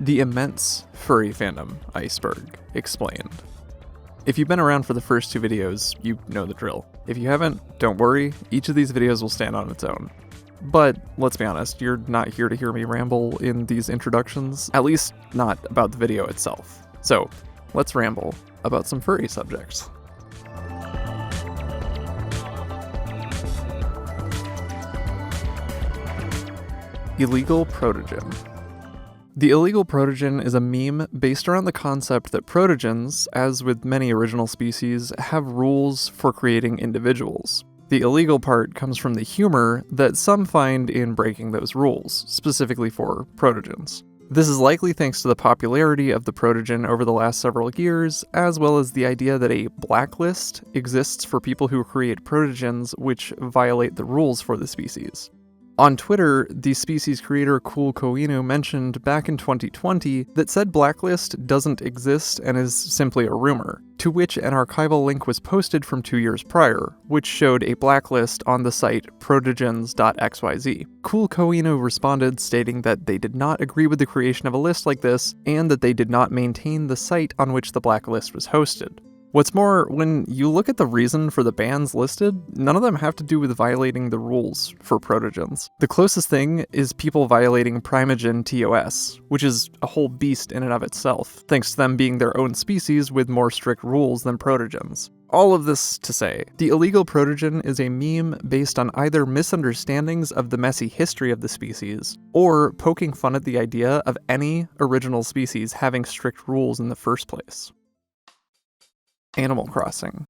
The immense Furry Fandom Iceberg explained. If you've been around for the first two videos, you know the drill. If you haven't, don't worry, each of these videos will stand on its own. But let's be honest, you're not here to hear me ramble in these introductions, at least not about the video itself. So, let's ramble about some furry subjects. Illegal Protogen. The illegal protogen is a meme based around the concept that protogens, as with many original species, have rules for creating individuals. The illegal part comes from the humor that some find in breaking those rules, specifically for protogens. This is likely thanks to the popularity of the protogen over the last several years, as well as the idea that a blacklist exists for people who create protogens which violate the rules for the species. On Twitter, the species creator Cool Koinu mentioned back in 2020 that said blacklist doesn't exist and is simply a rumor, to which an archival link was posted from 2 years prior, which showed a blacklist on the site protogens.xyz. Cool Koinu responded stating that they did not agree with the creation of a list like this, and that they did not maintain the site on which the blacklist was hosted. What's more, when you look at the reason for the bans listed, none of them have to do with violating the rules for protogens. The closest thing is people violating Primogen TOS, which is a whole beast in and of itself, thanks to them being their own species with more strict rules than protogens. All of this to say, the illegal protogen is a meme based on either misunderstandings of the messy history of the species, or poking fun at the idea of any original species having strict rules in the first place. Animal Crossing.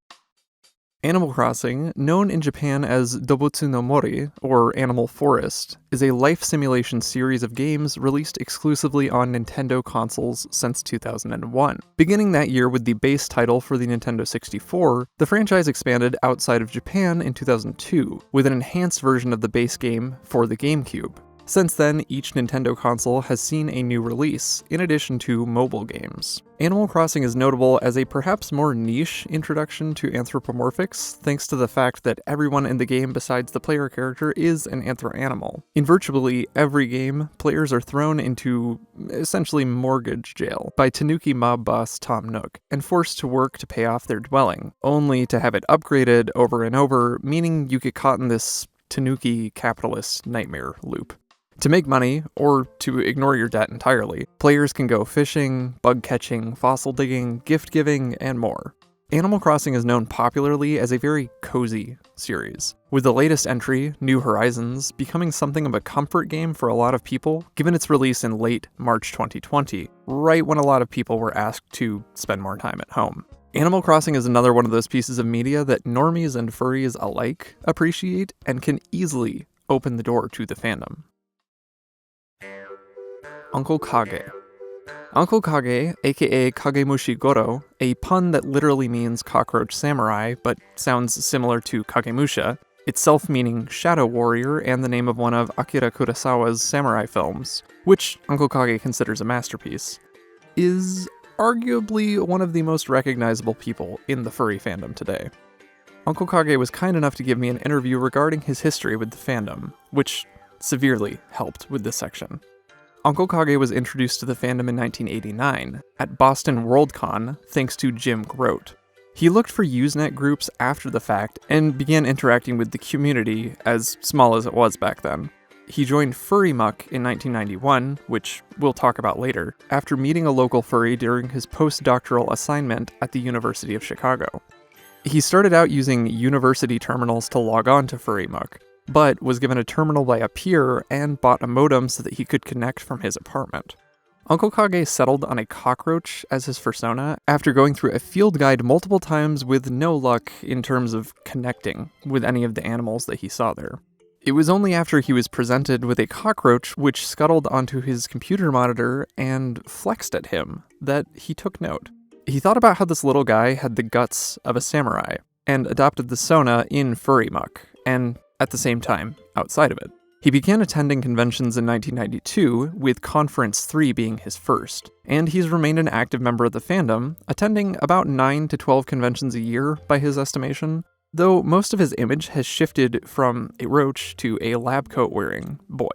Animal Crossing, known in Japan as Dobutsu no Mori, or Animal Forest, is a life simulation series of games released exclusively on Nintendo consoles since 2001. Beginning that year with the base title for the Nintendo 64, the franchise expanded outside of Japan in 2002, with an enhanced version of the base game for the GameCube. Since then, each Nintendo console has seen a new release, in addition to mobile games. Animal Crossing is notable as a perhaps more niche introduction to anthropomorphics, thanks to the fact that everyone in the game besides the player character is an anthro-animal. In virtually every game, players are thrown into, essentially, mortgage jail by Tanuki mob boss Tom Nook, and forced to work to pay off their dwelling, only to have it upgraded over and over, meaning you get caught in this Tanuki capitalist nightmare loop. To make money, or to ignore your debt entirely, players can go fishing, bug catching, fossil digging, gift giving, and more. Animal Crossing is known popularly as a very cozy series, with the latest entry, New Horizons, becoming something of a comfort game for a lot of people, given its release in late March 2020, right when a lot of people were asked to spend more time at home. Animal Crossing is another one of those pieces of media that normies and furries alike appreciate and can easily open the door to the fandom. Uncle Kage. Uncle Kage, aka Kagemushi Goro, a pun that literally means cockroach samurai, but sounds similar to Kagemusha, itself meaning shadow warrior and the name of one of Akira Kurosawa's samurai films, which Uncle Kage considers a masterpiece, is arguably one of the most recognizable people in the furry fandom today. Uncle Kage was kind enough to give me an interview regarding his history with the fandom, which severely helped with this section. Uncle Kage was introduced to the fandom in 1989, at Boston Worldcon, thanks to Jim Grote. He looked for Usenet groups after the fact, and began interacting with the community, as small as it was back then. He joined Furry Muck in 1991, which we'll talk about later, after meeting a local furry during his postdoctoral assignment at the University of Chicago. He started out using university terminals to log on to Furry Muck, but was given a terminal by a peer and bought a modem so that he could connect from his apartment. Uncle Kage settled on a cockroach as his persona after going through a field guide multiple times with no luck in terms of connecting with any of the animals that he saw there. It was only after he was presented with a cockroach which scuttled onto his computer monitor and flexed at him that he took note. He thought about how this little guy had the guts of a samurai, and adopted the Sona in Furry Muck, and at the same time, outside of it. He began attending conventions in 1992, with Conference 3 being his first, and he's remained an active member of the fandom, attending about 9 to 12 conventions a year by his estimation, though most of his image has shifted from a roach to a lab coat wearing boy.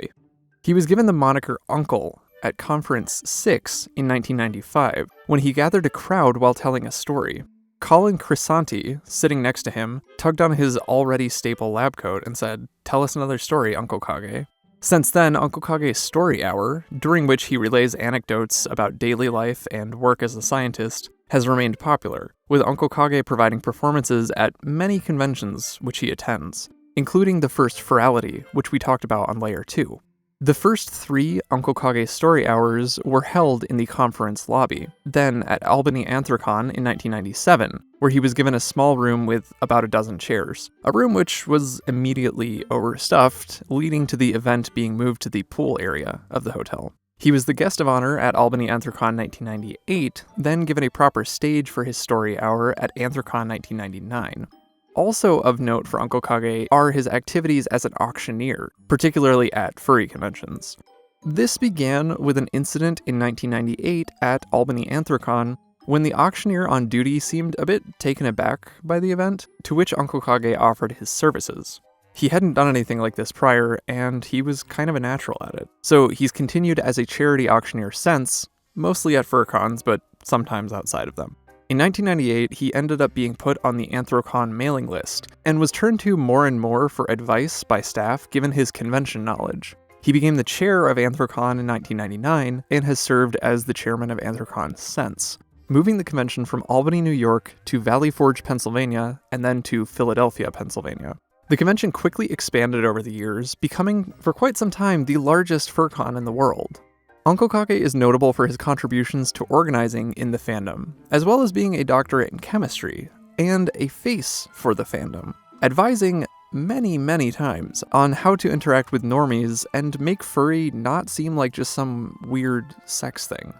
He was given the moniker Uncle at Conference 6 in 1995 when he gathered a crowd while telling a story. Colin Crisanti, sitting next to him, tugged on his already staple lab coat and said, "Tell us another story, Uncle Kage." Since then, Uncle Kage's Story Hour, during which he relays anecdotes about daily life and work as a scientist, has remained popular, with Uncle Kage providing performances at many conventions which he attends, including the first Furality, which we talked about on Layer 2. The first 3 Uncle Kage Story Hours were held in the conference lobby, then at Albany Anthrocon in 1997, where he was given a small room with about a dozen chairs, a room which was immediately overstuffed, leading to the event being moved to the pool area of the hotel. He was the guest of honor at Albany Anthrocon 1998, then given a proper stage for his Story Hour at Anthrocon 1999. Also of note for Uncle Kage are his activities as an auctioneer, particularly at furry conventions. This began with an incident in 1998 at Albany Anthrocon when the auctioneer on duty seemed a bit taken aback by the event, to which Uncle Kage offered his services. He hadn't done anything like this prior, and he was kind of a natural at it. So he's continued as a charity auctioneer since, mostly at FurCons, but sometimes outside of them. In 1998, he ended up being put on the Anthrocon mailing list, and was turned to more and more for advice by staff given his convention knowledge. He became the chair of Anthrocon in 1999, and has served as the chairman of Anthrocon since, moving the convention from Albany, New York, to Valley Forge, Pennsylvania, and then to Philadelphia, Pennsylvania. The convention quickly expanded over the years, becoming, for quite some time, the largest FurCon in the world. Uncle Kage is notable for his contributions to organizing in the fandom, as well as being a doctorate in chemistry, and a face for the fandom, advising many times on how to interact with normies and make furry not seem like just some weird sex thing.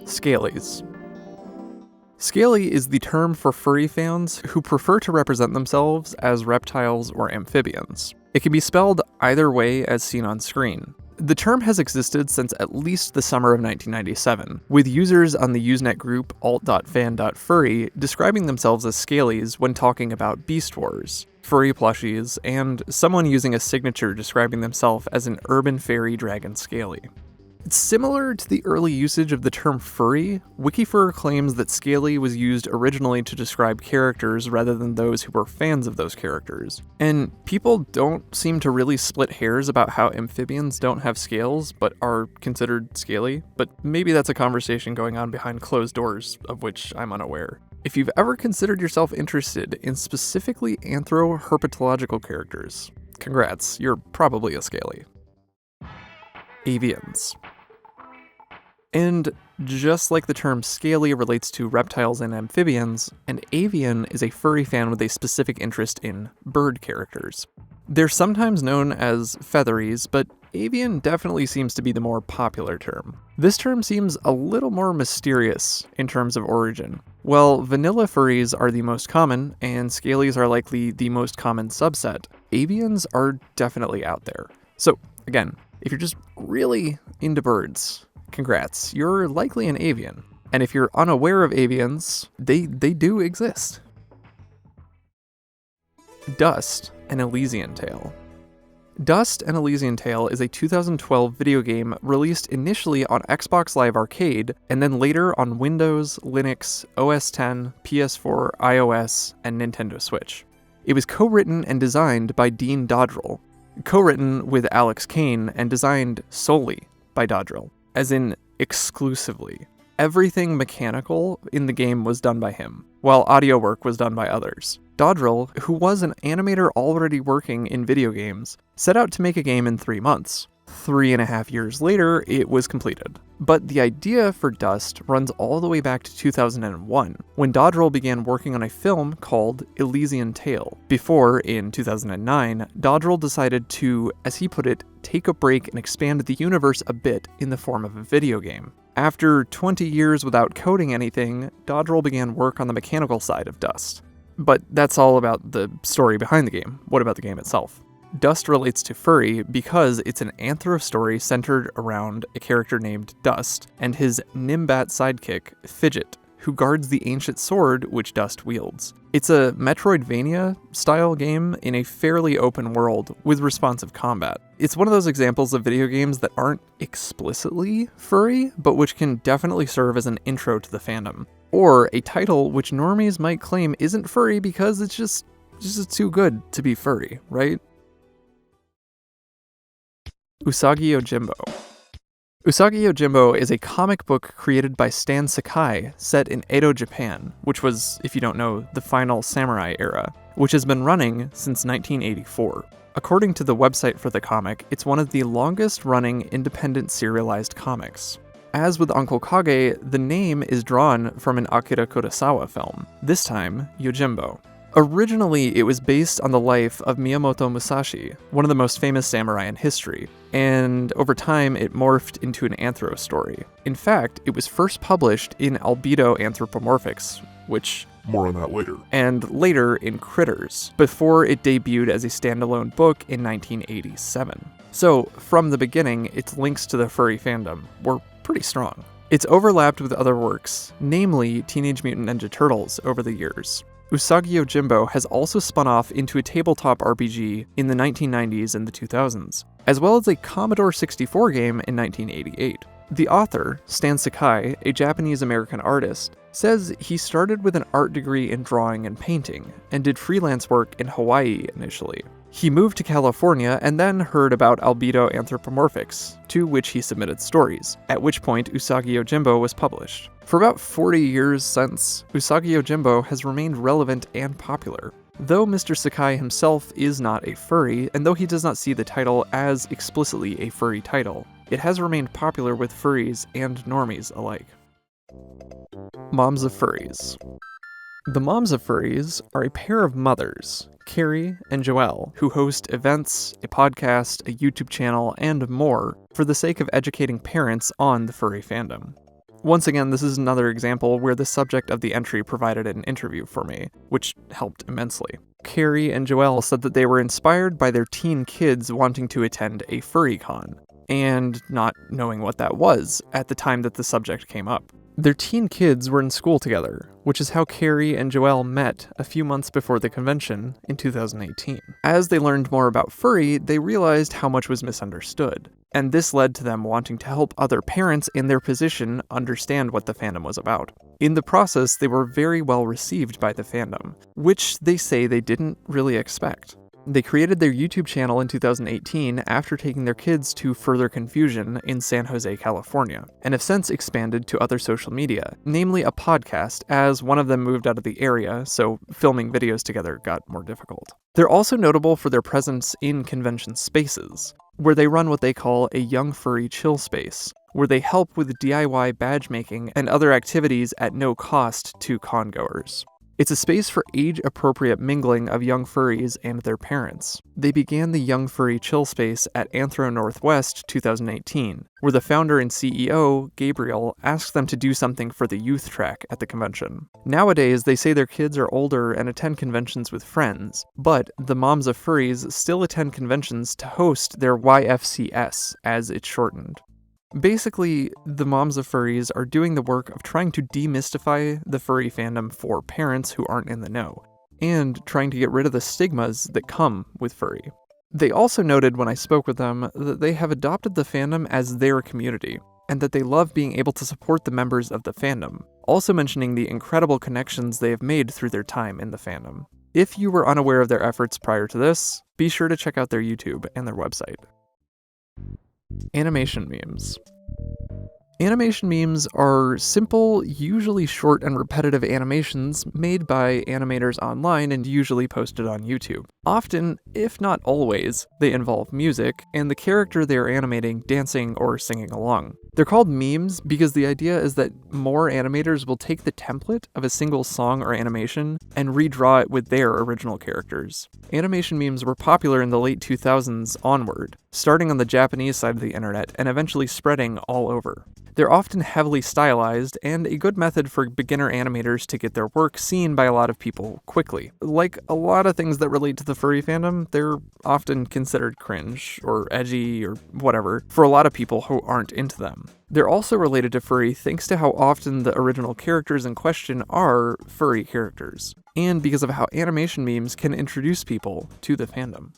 Scaleys. Scaley is the term for furry fans who prefer to represent themselves as reptiles or amphibians. It can be spelled either way as seen on screen. The term has existed since at least the summer of 1997, with users on the Usenet group alt.fan.furry describing themselves as Scalies when talking about Beast Wars, furry plushies, and someone using a signature describing themselves as an urban fairy dragon Scaley. It's similar to the early usage of the term furry. Wikifur claims that Scaley was used originally to describe characters rather than those who were fans of those characters. And people don't seem to really split hairs about how amphibians don't have scales but are considered scaly, but maybe that's a conversation going on behind closed doors of which I'm unaware. If you've ever considered yourself interested in specifically anthroherpetological characters, congrats, you're probably a Scaley. Avians. And just like the term scaly relates to reptiles and amphibians, an avian is a furry fan with a specific interest in bird characters. They're sometimes known as featheries, but avian definitely seems to be the more popular term. This term seems a little more mysterious in terms of origin. While vanilla furries are the most common, and scalies are likely the most common subset, avians are definitely out there. So, again, if you're just really into birds, congrats, you're likely an avian. And if you're unaware of avians, they do exist. Dust, an Elysian Tale. Dust, an Elysian Tale is a 2012 video game released initially on Xbox Live Arcade, and then later on Windows, Linux, OS X, PS4, iOS, and Nintendo Switch. It was co-written and designed by Dean Dodrell, co-written with Alex Kane and designed solely by Dodrell, as in exclusively. Everything mechanical in the game was done by him, while audio work was done by others. Dodrell, who was an animator already working in video games, set out to make a game in 3 months. 3.5 years later, it was completed. But the idea for Dust runs all the way back to 2001, when Dodrell began working on a film called Elysian Tale, before, in 2009, Dodrell decided to, as he put it, take a break and expand the universe a bit in the form of a video game. After 20 years without coding anything, Dodrell began work on the mechanical side of Dust. But that's all about the story behind the game. What about the game itself? Dust relates to furry because it's an anthro story centered around a character named Dust and his Nimbat sidekick, Fidget, who guards the ancient sword which Dust wields. It's a Metroidvania-style game in a fairly open world with responsive combat. It's one of those examples of video games that aren't explicitly furry, but which can definitely serve as an intro to the fandom. Or a title which normies might claim isn't furry because it's just too good to be furry, right? Usagi Yojimbo. Usagi Yojimbo is a comic book created by Stan Sakai set in Edo, Japan, which was, if you don't know, the final samurai era, which has been running since 1984. According to the website for the comic, it's one of the longest-running independent serialized comics. As with Uncle Kage, the name is drawn from an Akira Kurosawa film, this time Yojimbo. Originally, it was based on the life of Miyamoto Musashi, one of the most famous samurai in history, and over time it morphed into an anthro story. In fact, it was first published in Albedo Anthropomorphics, which... more on that later. And later in Critters, before it debuted as a standalone book in 1987. So, from the beginning, its links to the furry fandom were pretty strong. It's overlapped with other works, namely Teenage Mutant Ninja Turtles, over the years. Usagi Yojimbo has also spun off into a tabletop RPG in the 1990s and the 2000s, as well as a Commodore 64 game in 1988. The author, Stan Sakai, a Japanese-American artist, says he started with an art degree in drawing and painting, and did freelance work in Hawaii initially. He moved to California and then heard about Albedo Anthropomorphics, to which he submitted stories, at which point Usagi Yojimbo was published. For about 40 years since, Usagi Yojimbo has remained relevant and popular. Though Mr. Sakai himself is not a furry, and though he does not see the title as explicitly a furry title, it has remained popular with furries and normies alike. Moms of Furries. The Moms of Furries are a pair of mothers, Carrie and Joelle, who host events, a podcast, a YouTube channel, and more for the sake of educating parents on the furry fandom. Once again, this is another example where the subject of the entry provided an interview for me, which helped immensely. Carrie and Joelle said that they were inspired by their teen kids wanting to attend a furry con, and not knowing what that was at the time that the subject came up. Their teen kids were in school together, which is how Carrie and Joelle met a few months before the convention in 2018. As they learned more about furry, they realized how much was misunderstood, and this led to them wanting to help other parents in their position understand what the fandom was about. In the process, they were very well received by the fandom, which they say they didn't really expect. They created their YouTube channel in 2018 after taking their kids to Further Confusion in San Jose, California, and have since expanded to other social media, namely a podcast, as one of them moved out of the area, so filming videos together got more difficult. They're also notable for their presence in convention spaces, where they run what they call a Young Furry Chill Space, where they help with DIY badge making and other activities at no cost to congoers. It's a space for age-appropriate mingling of young furries and their parents. They began the Young Furry Chill Space at Anthro Northwest 2018, where the founder and CEO, Gabriel, asked them to do something for the youth track at the convention. Nowadays, they say their kids are older and attend conventions with friends, but the Moms of Furries still attend conventions to host their YFCS, as it's shortened. Basically, the Moms of Furries are doing the work of trying to demystify the furry fandom for parents who aren't in the know, and trying to get rid of the stigmas that come with furry. They also noted when I spoke with them that they have adopted the fandom as their community, and that they love being able to support the members of the fandom, also mentioning the incredible connections they have made through their time in the fandom. If you were unaware of their efforts prior to this, be sure to check out their YouTube and their website. Animation memes. Animation memes are simple, usually short and repetitive animations made by animators online and usually posted on YouTube. Often, if not always, they involve music, and the character they are animating dancing or singing along. They're called memes because the idea is that more animators will take the template of a single song or animation and redraw it with their original characters. Animation memes were popular in the late 2000s onward, starting on the Japanese side of the internet and eventually spreading all over. They're often heavily stylized, and a good method for beginner animators to get their work seen by a lot of people quickly. Like a lot of things that relate to the furry fandom, they're often considered cringe, or edgy, or whatever, for a lot of people who aren't into them. They're also related to furry thanks to how often the original characters in question are furry characters, and because of how animation memes can introduce people to the fandom.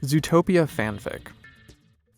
Zootopia fanfic.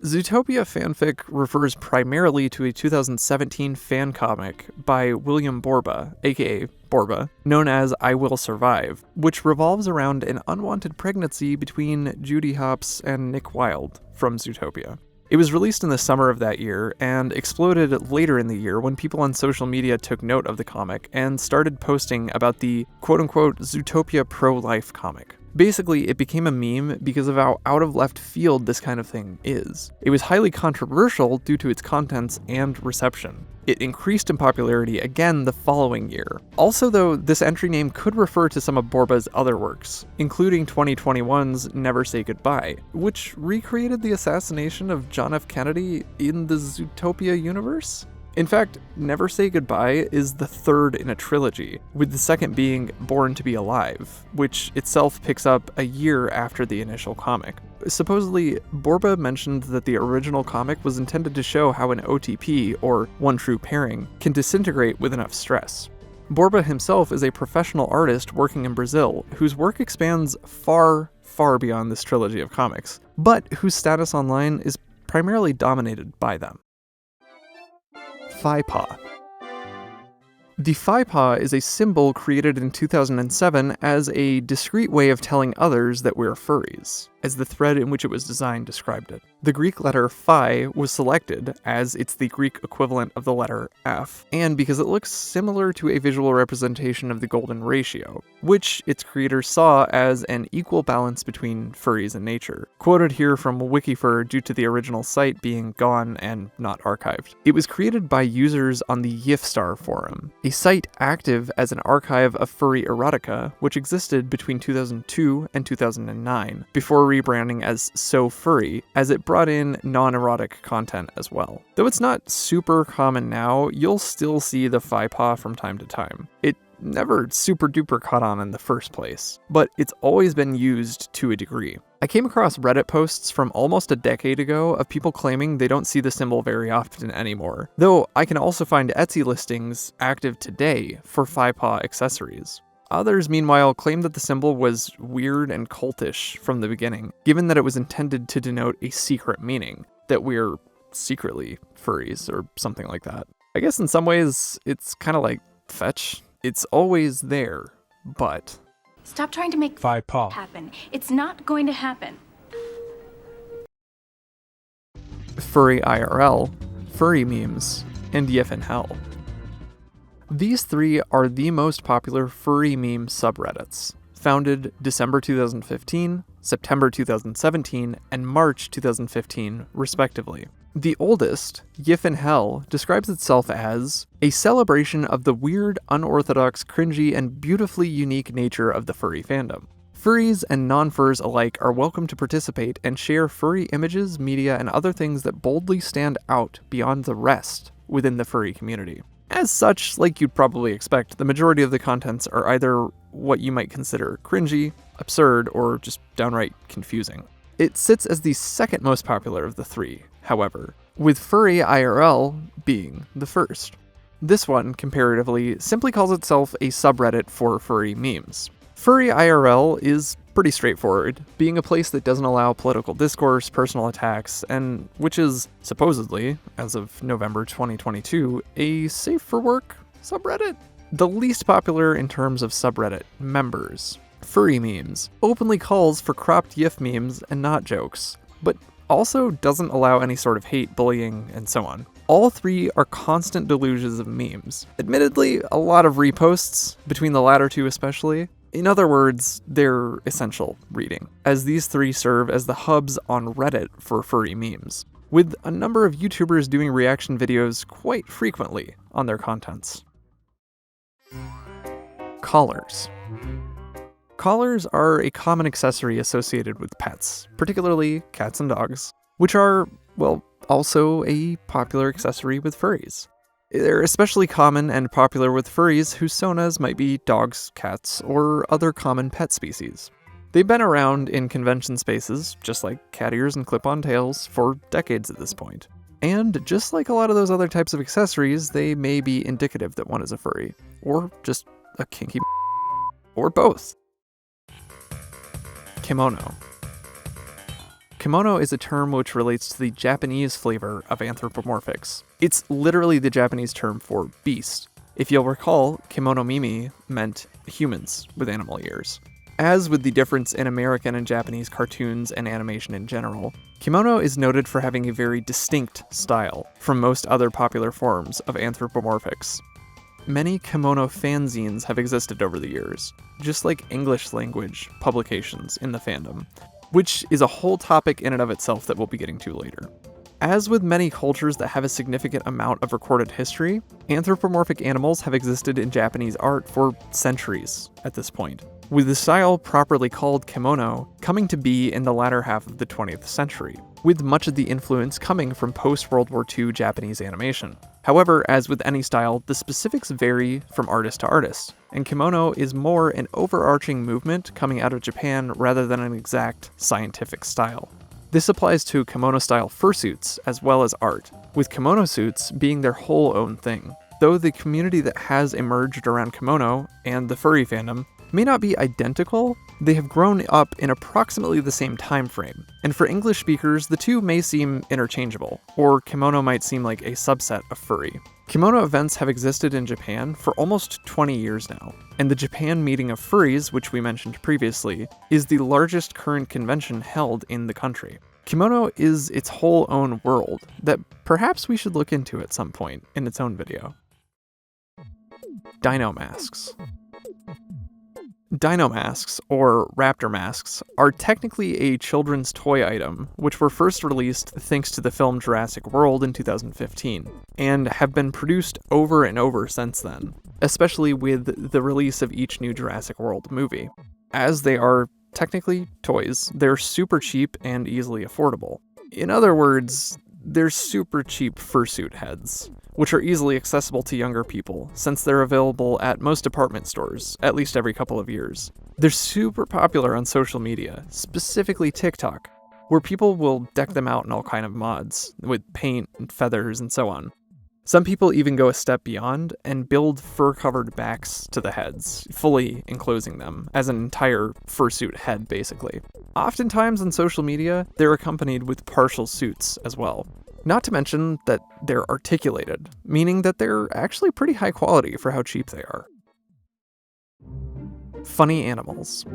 Zootopia fanfic refers primarily to a 2017 fan comic by William Borba, aka Borba, known as I Will Survive, which revolves around an unwanted pregnancy between Judy Hopps and Nick Wilde from Zootopia. It was released in the summer of that year and exploded later in the year when people on social media took note of the comic and started posting about the quote-unquote Zootopia pro-life comic. Basically, it became a meme because of how out of left field this kind of thing is. It was highly controversial due to its contents and reception. It increased in popularity again the following year. Also though, this entry name could refer to some of Borba's other works, including 2021's Never Say Goodbye, which recreated the assassination of John F. Kennedy in the Zootopia universe? In fact, Never Say Goodbye is the third in a trilogy, with the second being Born to Be Alive, which itself picks up a year after the initial comic. Supposedly, Borba mentioned that the original comic was intended to show how an OTP, or one true pairing, can disintegrate with enough stress. Borba himself is a professional artist working in Brazil, whose work expands far, far beyond this trilogy of comics, but whose status online is primarily dominated by them. PhiPaw. The PhiPaw is a symbol created in 2007 as a discreet way of telling others that we're furries, as the thread in which it was designed described it. The Greek letter phi was selected, as it's the Greek equivalent of the letter F, and because it looks similar to a visual representation of the golden ratio, which its creators saw as an equal balance between furries and nature. Quoted here from Wikifur due to the original site being gone and not archived. It was created by users on the Yifstar forum, a site active as an archive of furry erotica, which existed between 2002 and 2009, before rebranding as So Furry, as it brought in non-erotic content as well. Though it's not super common now, you'll still see the PhiPaw from time to time. It never super duper caught on in the first place, but it's always been used to a degree. I came across Reddit posts from almost a decade ago of people claiming they don't see the symbol very often anymore, though I can also find Etsy listings active today for PhiPaw accessories. Others, meanwhile, claim that the symbol was weird and cultish from the beginning, given that it was intended to denote a secret meaning, that we're secretly furries or something like that. I guess in some ways, it's kind of like fetch. It's always there, but... Stop trying to make PhiPaw happen. It's not going to happen. Furry IRL, furry memes, and yiffinhell. These three are the most popular furry meme subreddits, founded December 2015, September 2017, and March 2015, respectively. The oldest, yiffinhell, describes itself as a celebration of the weird, unorthodox, cringy, and beautifully unique nature of the furry fandom. Furries and non-furs alike are welcome to participate and share furry images, media, and other things that boldly stand out beyond the rest within the furry community. As such, like you'd probably expect, the majority of the contents are either what you might consider cringy, absurd, or just downright confusing. It sits as the second most popular of the three, however, with Furry IRL being the first. This one, comparatively, simply calls itself a subreddit for furry memes. Furry IRL is pretty straightforward, being a place that doesn't allow political discourse, personal attacks, and which is, supposedly, as of November 2022, a safe for work subreddit. The least popular in terms of subreddit members. Furry memes openly calls for cropped YIF memes and not jokes, but also doesn't allow any sort of hate, bullying, and so on. All three are constant deluges of memes. Admittedly, a lot of reposts, between the latter two especially. In other words, they're essential reading, as these three serve as the hubs on Reddit for furry memes, with a number of YouTubers doing reaction videos quite frequently on their contents. Collars. Collars are a common accessory associated with pets, particularly cats and dogs, which are, well, also a popular accessory with furries. They're especially common and popular with furries whose sonas might be dogs, cats, or other common pet species. They've been around in convention spaces, just like cat ears and clip-on tails, for decades at this point. And just like a lot of those other types of accessories, they may be indicative that one is a furry, or just a kinky or both. Kemono. Kemono is a term which relates to the Japanese flavor of anthropomorphics. It's literally the Japanese term for beast. If you'll recall, kemono mimi meant humans with animal ears. As with the difference in American and Japanese cartoons and animation in general, kemono is noted for having a very distinct style from most other popular forms of anthropomorphics. Many kemono fanzines have existed over the years, just like English language publications in the fandom, which is a whole topic in and of itself that we'll be getting to later. As with many cultures that have a significant amount of recorded history, anthropomorphic animals have existed in Japanese art for centuries at this point, with the style properly called kemono coming to be in the latter half of the 20th century, with much of the influence coming from post-World War II Japanese animation. However, as with any style, the specifics vary from artist to artist, and kemono is more an overarching movement coming out of Japan rather than an exact scientific style. This applies to kimono-style fursuits as well as art, with kimono suits being their whole own thing. Though the community that has emerged around kimono and the furry fandom may not be identical, they have grown up in approximately the same time frame, and for English speakers, the two may seem interchangeable, or kimono might seem like a subset of furry. Kemono events have existed in Japan for almost 20 years now, and the Japan Meeting of Furries, which we mentioned previously, is the largest current convention held in the country. Kemono is its whole own world that perhaps we should look into at some point in its own video. Dino masks. Dino masks, or raptor masks, are technically a children's toy item, which were first released thanks to the film Jurassic World in 2015, and have been produced over and over since then, especially with the release of each new Jurassic World movie. As they are technically toys, they're super cheap and easily affordable. In other words, they're super cheap fursuit heads, which are easily accessible to younger people, since they're available at most department stores, at least every couple of years. They're super popular on social media, specifically TikTok, where people will deck them out in all kind of mods, with paint and feathers and so on. Some people even go a step beyond and build fur-covered backs to the heads, fully enclosing them, as an entire fursuit head, basically. Oftentimes on social media, they're accompanied with partial suits as well. Not to mention that they're articulated, meaning that they're actually pretty high quality for how cheap they are. Funny animals.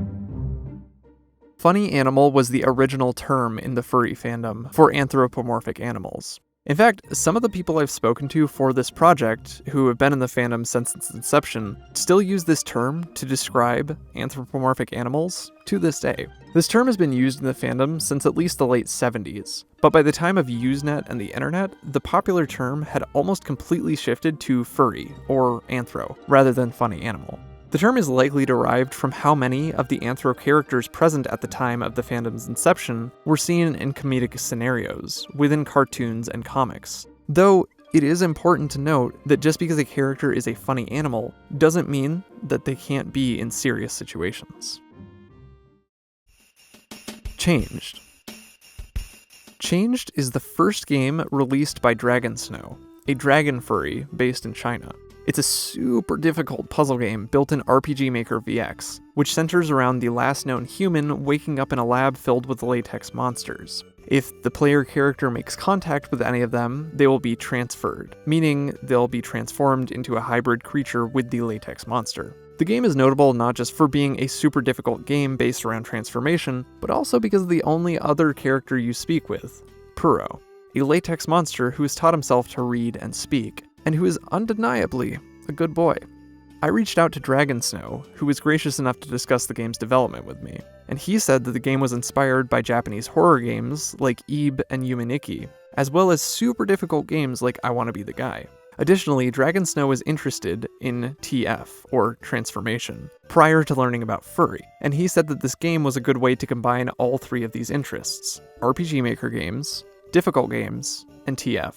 Funny animal was the original term in the furry fandom for anthropomorphic animals. In fact, some of the people I've spoken to for this project, who have been in the fandom since its inception, still use this term to describe anthropomorphic animals to this day. This term has been used in the fandom since at least the late 70s, but by the time of Usenet and the internet, the popular term had almost completely shifted to furry, or anthro, rather than funny animal. The term is likely derived from how many of the anthro characters present at the time of the fandom's inception were seen in comedic scenarios, within cartoons and comics. Though, it is important to note that just because a character is a funny animal doesn't mean that they can't be in serious situations. Changed. Changed is the first game released by Dragon Snow, a dragon furry based in China. It's a super difficult puzzle game built in RPG Maker VX, which centers around the last known human waking up in a lab filled with latex monsters. If the player character makes contact with any of them, they will be transferred, meaning they'll be transformed into a hybrid creature with the latex monster. The game is notable not just for being a super difficult game based around transformation, but also because of the only other character you speak with, Puro, a latex monster who has taught himself to read and speak, and who is undeniably a good boy. I reached out to Dragon Snow, who was gracious enough to discuss the game's development with me, and he said that the game was inspired by Japanese horror games like Ib and Yumeniki, as well as super difficult games like I Wanna Be the Guy. Additionally, Dragon Snow was interested in TF, or transformation, prior to learning about furry, and he said that this game was a good way to combine all three of these interests: RPG Maker games, difficult games, and TF.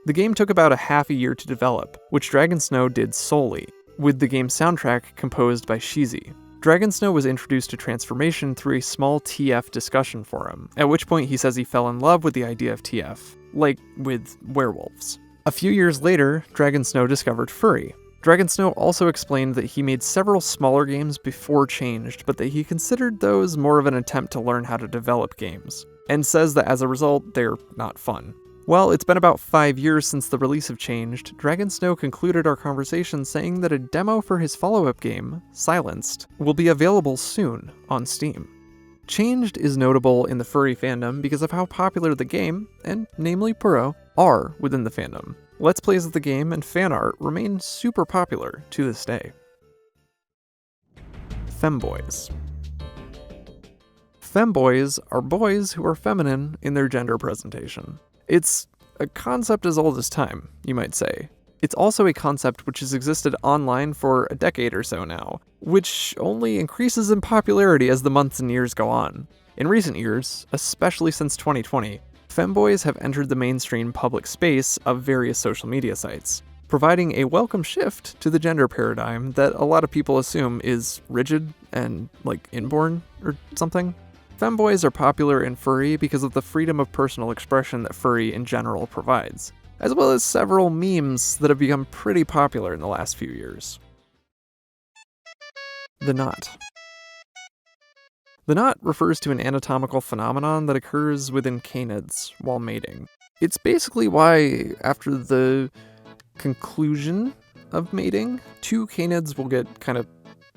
The game took about a half a year to develop, which Dragon Snow did solely, with the game's soundtrack composed by Shizi. Dragon Snow was introduced to transformation through a small TF discussion forum, at which point he says he fell in love with the idea of TF, like with werewolves. A few years later, Dragon Snow discovered Furry. Dragon Snow also explained that he made several smaller games before Changed, but that he considered those more of an attempt to learn how to develop games, and says that as a result, they're not fun. Well, it's been about 5 years since the release of Changed. Dragon Snow concluded our conversation saying that a demo for his follow-up game, Silenced, will be available soon on Steam. Changed is notable in the furry fandom because of how popular the game, and namely Puro, are within the fandom. Let's Plays of the game and fan art remain super popular to this day. Femboys. Femboys are boys who are feminine in their gender presentation. It's a concept as old as time, you might say. It's also a concept which has existed online for a decade or so now, which only increases in popularity as the months and years go on. In recent years, especially since 2020, femboys have entered the mainstream public space of various social media sites, providing a welcome shift to the gender paradigm that a lot of people assume is rigid and, inborn or something. Femboys are popular in furry because of the freedom of personal expression that furry in general provides, as well as several memes that have become pretty popular in the last few years. The knot. The knot refers to an anatomical phenomenon that occurs within canids while mating. It's basically why, after the conclusion of mating, two canids will get kind of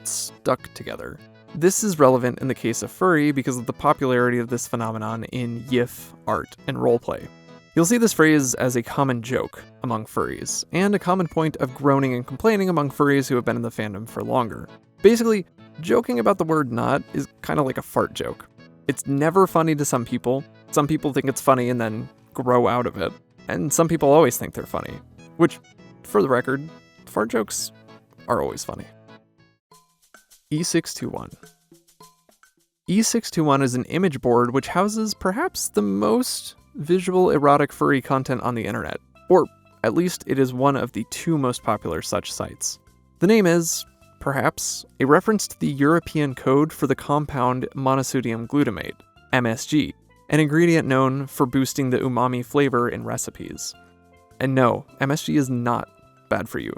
stuck together. This is relevant in the case of furry because of the popularity of this phenomenon in YIF art and roleplay. You'll see this phrase as a common joke among furries, and a common point of groaning and complaining among furries who have been in the fandom for longer. Basically, joking about the word knot is kind of like a fart joke. It's never funny to some people think it's funny and then grow out of it, and some people always think they're funny. Which, for the record, fart jokes are always funny. E621. E621 is an image board which houses perhaps the most visual erotic furry content on the internet, or at least it is one of the two most popular such sites. The name is, perhaps, a reference to the European code for the compound monosodium glutamate, MSG, an ingredient known for boosting the umami flavor in recipes. And no, MSG is not bad for you.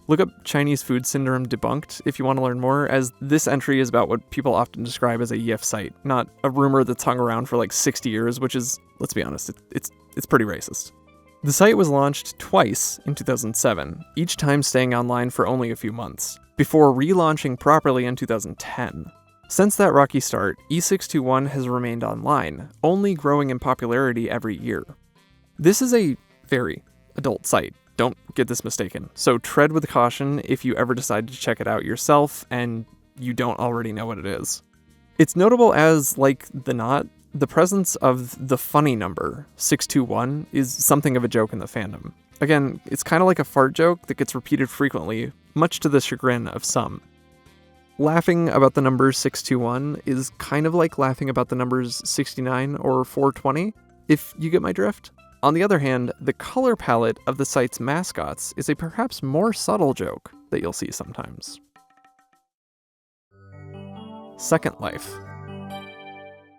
Look up Chinese food syndrome debunked if you want to learn more, as this entry is about what people often describe as a YIF site, not a rumor that's hung around for 60 years, which is, let's be honest, it's pretty racist. The site was launched twice in 2007, each time staying online for only a few months, before relaunching properly in 2010. Since that rocky start, E621 has remained online, only growing in popularity every year. This is a very adult site. Don't get this mistaken, so tread with caution if you ever decide to check it out yourself and you don't already know what it is. It's notable as, like the knot, the presence of the funny number, 621, is something of a joke in the fandom. Again, it's kind of like a fart joke that gets repeated frequently, much to the chagrin of some. Laughing about the number 621 is kind of like laughing about the numbers 69 or 420, if you get my drift. On the other hand, the color palette of the site's mascots is a perhaps more subtle joke that you'll see sometimes. Second Life.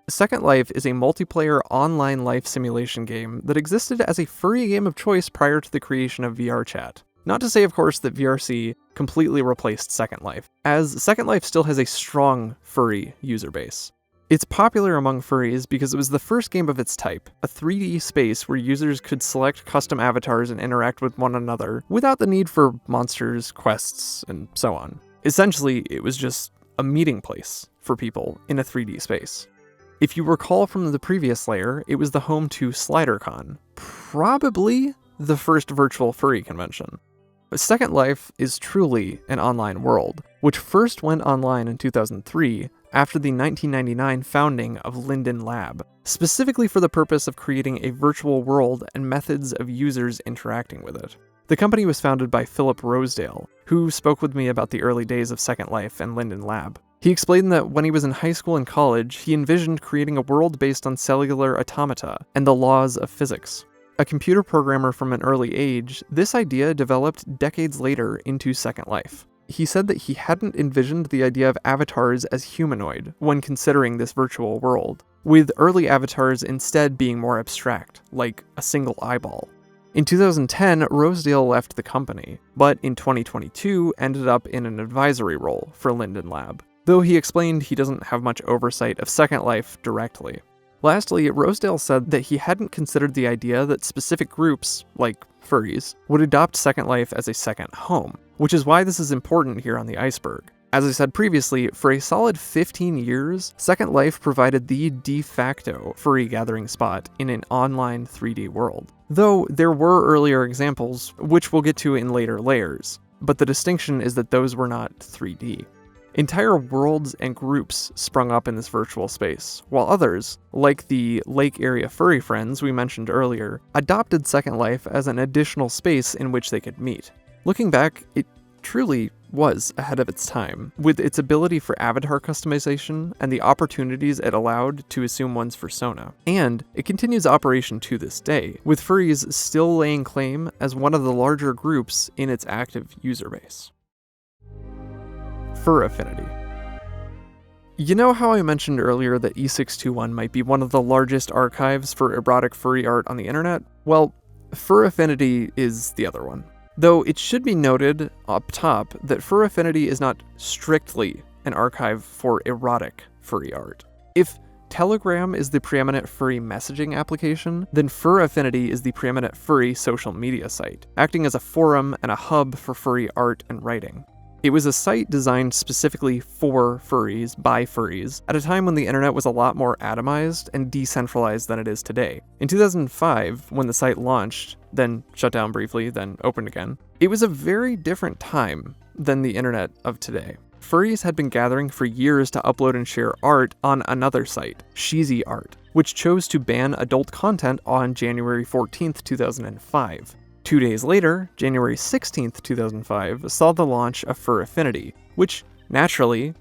Second Life is a multiplayer online life simulation game that existed as a furry game of choice prior to the creation of VRChat. Not to say, of course, that VRC completely replaced Second Life, as Second Life still has a strong furry user base. It's popular among furries because it was the first game of its type, a 3D space where users could select custom avatars and interact with one another without the need for monsters, quests, and so on. Essentially, it was just a meeting place for people in a 3D space. If you recall from the previous layer, it was the home to SliderCon, probably the first virtual furry convention. But Second Life is truly an online world, which first went online in 2003 after the 1999 founding of Linden Lab, specifically for the purpose of creating a virtual world and methods of users interacting with it. The company was founded by Philip Rosedale, who spoke with me about the early days of Second Life and Linden Lab. He explained that when he was in high school and college, he envisioned creating a world based on cellular automata and the laws of physics. A computer programmer from an early age, this idea developed decades later into Second Life. He said that he hadn't envisioned the idea of avatars as humanoid when considering this virtual world, with early avatars instead being more abstract, like a single eyeball. In 2010, Rosedale left the company, but in 2022 ended up in an advisory role for Linden Lab, though he explained he doesn't have much oversight of Second Life directly. Lastly, Rosedale said that he hadn't considered the idea that specific groups, like furries, would adopt Second Life as a second home, which is why this is important here on the iceberg. As I said previously, for a solid 15 years, Second Life provided the de facto furry gathering spot in an online 3D world. Though there were earlier examples, which we'll get to in later layers, but the distinction is that those were not 3D. Entire worlds and groups sprung up in this virtual space, while others, like the Lake Area Furry Friends we mentioned earlier, adopted Second Life as an additional space in which they could meet. Looking back, it truly was ahead of its time, with its ability for avatar customization and the opportunities it allowed to assume one's persona. And it continues operation to this day, with furries still laying claim as one of the larger groups in its active user base. Fur Affinity. You know how I mentioned earlier that E621 might be one of the largest archives for erotic furry art on the internet? Well, Fur Affinity is the other one. Though it should be noted up top that Fur Affinity is not strictly an archive for erotic furry art. If Telegram is the preeminent furry messaging application, then Fur Affinity is the preeminent furry social media site, acting as a forum and a hub for furry art and writing. It was a site designed specifically for furries by furries at a time when the internet was a lot more atomized and decentralized than it is today. In 2005, when the site launched, then shut down briefly, then opened again, it was a very different time than the internet of today. Furries had been gathering for years to upload and share art on another site, Sheezy Art, which chose to ban adult content on January 14th, 2005. 2 days later, January 16th, 2005, saw the launch of Fur Affinity, which naturally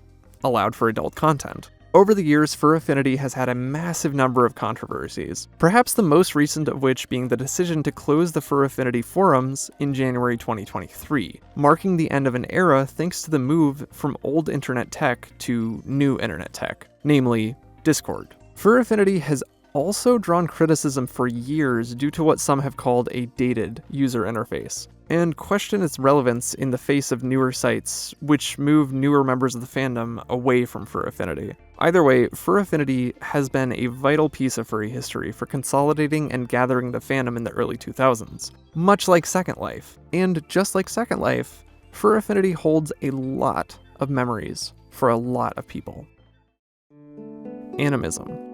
allowed for adult content. Over the years, Fur Affinity has had a massive number of controversies, perhaps the most recent of which being the decision to close the Fur Affinity forums in January 2023, marking the end of an era thanks to the move from old internet tech to new internet tech, namely Discord. Fur Affinity has also drawn criticism for years due to what some have called a dated user interface, and question its relevance in the face of newer sites, which move newer members of the fandom away from Fur Affinity. Either way, Fur Affinity has been a vital piece of furry history for consolidating and gathering the fandom in the early 2000s, much like Second Life. And just like Second Life, Fur Affinity holds a lot of memories for a lot of people. Animism.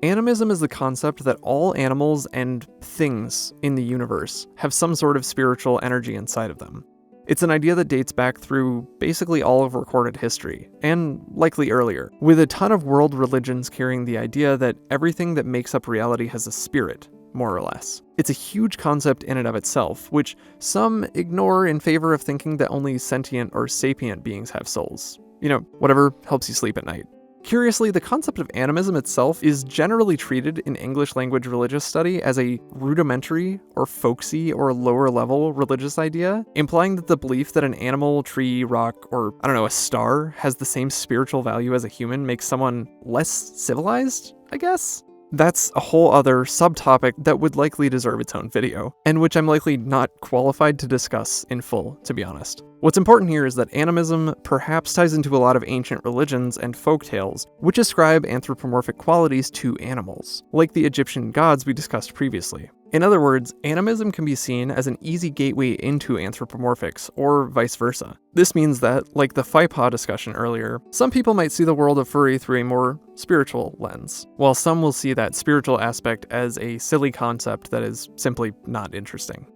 Animism is the concept that all animals and things in the universe have some sort of spiritual energy inside of them. It's an idea that dates back through basically all of recorded history, and likely earlier, with a ton of world religions carrying the idea that everything that makes up reality has a spirit, more or less. It's a huge concept in and of itself, which some ignore in favor of thinking that only sentient or sapient beings have souls. You know, whatever helps you sleep at night. Curiously, the concept of animism itself is generally treated in English language religious study as a rudimentary or folksy or lower level religious idea, implying that the belief that an animal, tree, rock, or a star has the same spiritual value as a human makes someone less civilized, I guess? That's a whole other subtopic that would likely deserve its own video, and which I'm likely not qualified to discuss in full, to be honest. What's important here is that animism perhaps ties into a lot of ancient religions and folktales, which ascribe anthropomorphic qualities to animals, like the Egyptian gods we discussed previously. In other words, animism can be seen as an easy gateway into anthropomorphics, or vice versa. This means that, like the PhiPaw discussion earlier, some people might see the world of furry through a more spiritual lens, while some will see that spiritual aspect as a silly concept that is simply not interesting.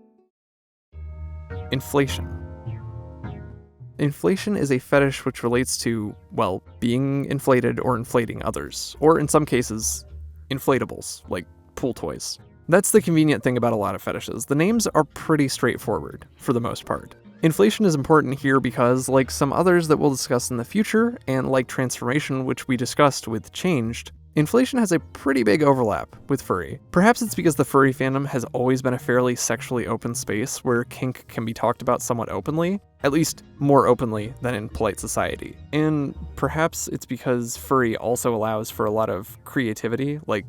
Inflation. Inflation is a fetish which relates to, well, being inflated or inflating others, or in some cases, inflatables, like pool toys. That's the convenient thing about a lot of fetishes. The names are pretty straightforward, for the most part. Inflation is important here because, like some others that we'll discuss in the future, and like transformation, which we discussed with changed, inflation has a pretty big overlap with furry. Perhaps it's because the furry fandom has always been a fairly sexually open space where kink can be talked about somewhat openly, at least more openly than in polite society. And perhaps it's because furry also allows for a lot of creativity, like,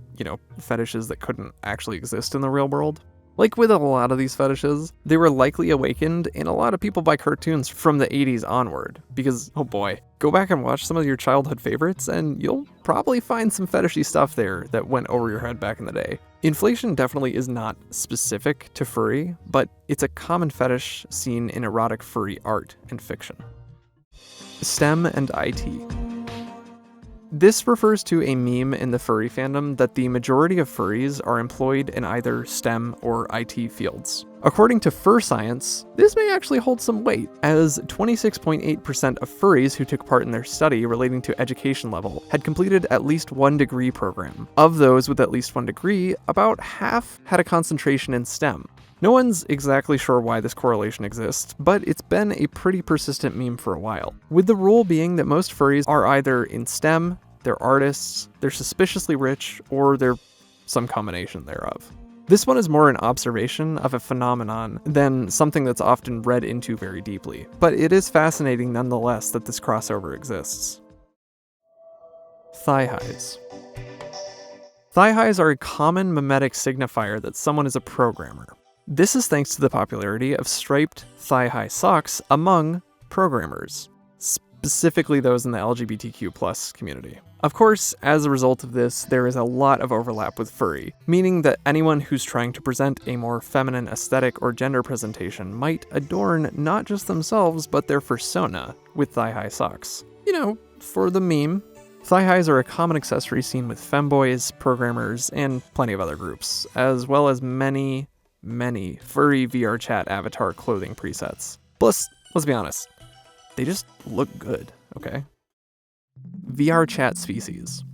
fetishes that couldn't actually exist in the real world. Like with a lot of these fetishes, they were likely awakened in a lot of people by cartoons from the 80s onward, because, oh boy, go back and watch some of your childhood favorites and you'll probably find some fetishy stuff there that went over your head back in the day. Inflation definitely is not specific to furry, but it's a common fetish seen in erotic furry art and fiction. STEM and IT. This refers to a meme in the furry fandom that the majority of furries are employed in either STEM or IT fields. According to Fur Science, this may actually hold some weight, as 26.8% of furries who took part in their study relating to education level had completed at least one degree program. Of those with at least one degree, about half had a concentration in STEM. No one's exactly sure why this correlation exists, but it's been a pretty persistent meme for a while, with the rule being that most furries are either in STEM, they're artists, they're suspiciously rich, or they're some combination thereof. This one is more an observation of a phenomenon than something that's often read into very deeply, but it is fascinating nonetheless that this crossover exists. Thigh highs. Thigh highs are a common mimetic signifier that someone is a programmer. This is thanks to the popularity of striped thigh-high socks among programmers, specifically those in the LGBTQ+ community. Of course, as a result of this, there is a lot of overlap with furry, meaning that anyone who's trying to present a more feminine aesthetic or gender presentation might adorn not just themselves, but their persona with thigh-high socks. For the meme. Thigh-highs are a common accessory seen with femboys, programmers, and plenty of other groups, as well as many furry VRChat avatar clothing presets. Plus, let's be honest, they just look good, okay? VRChat species.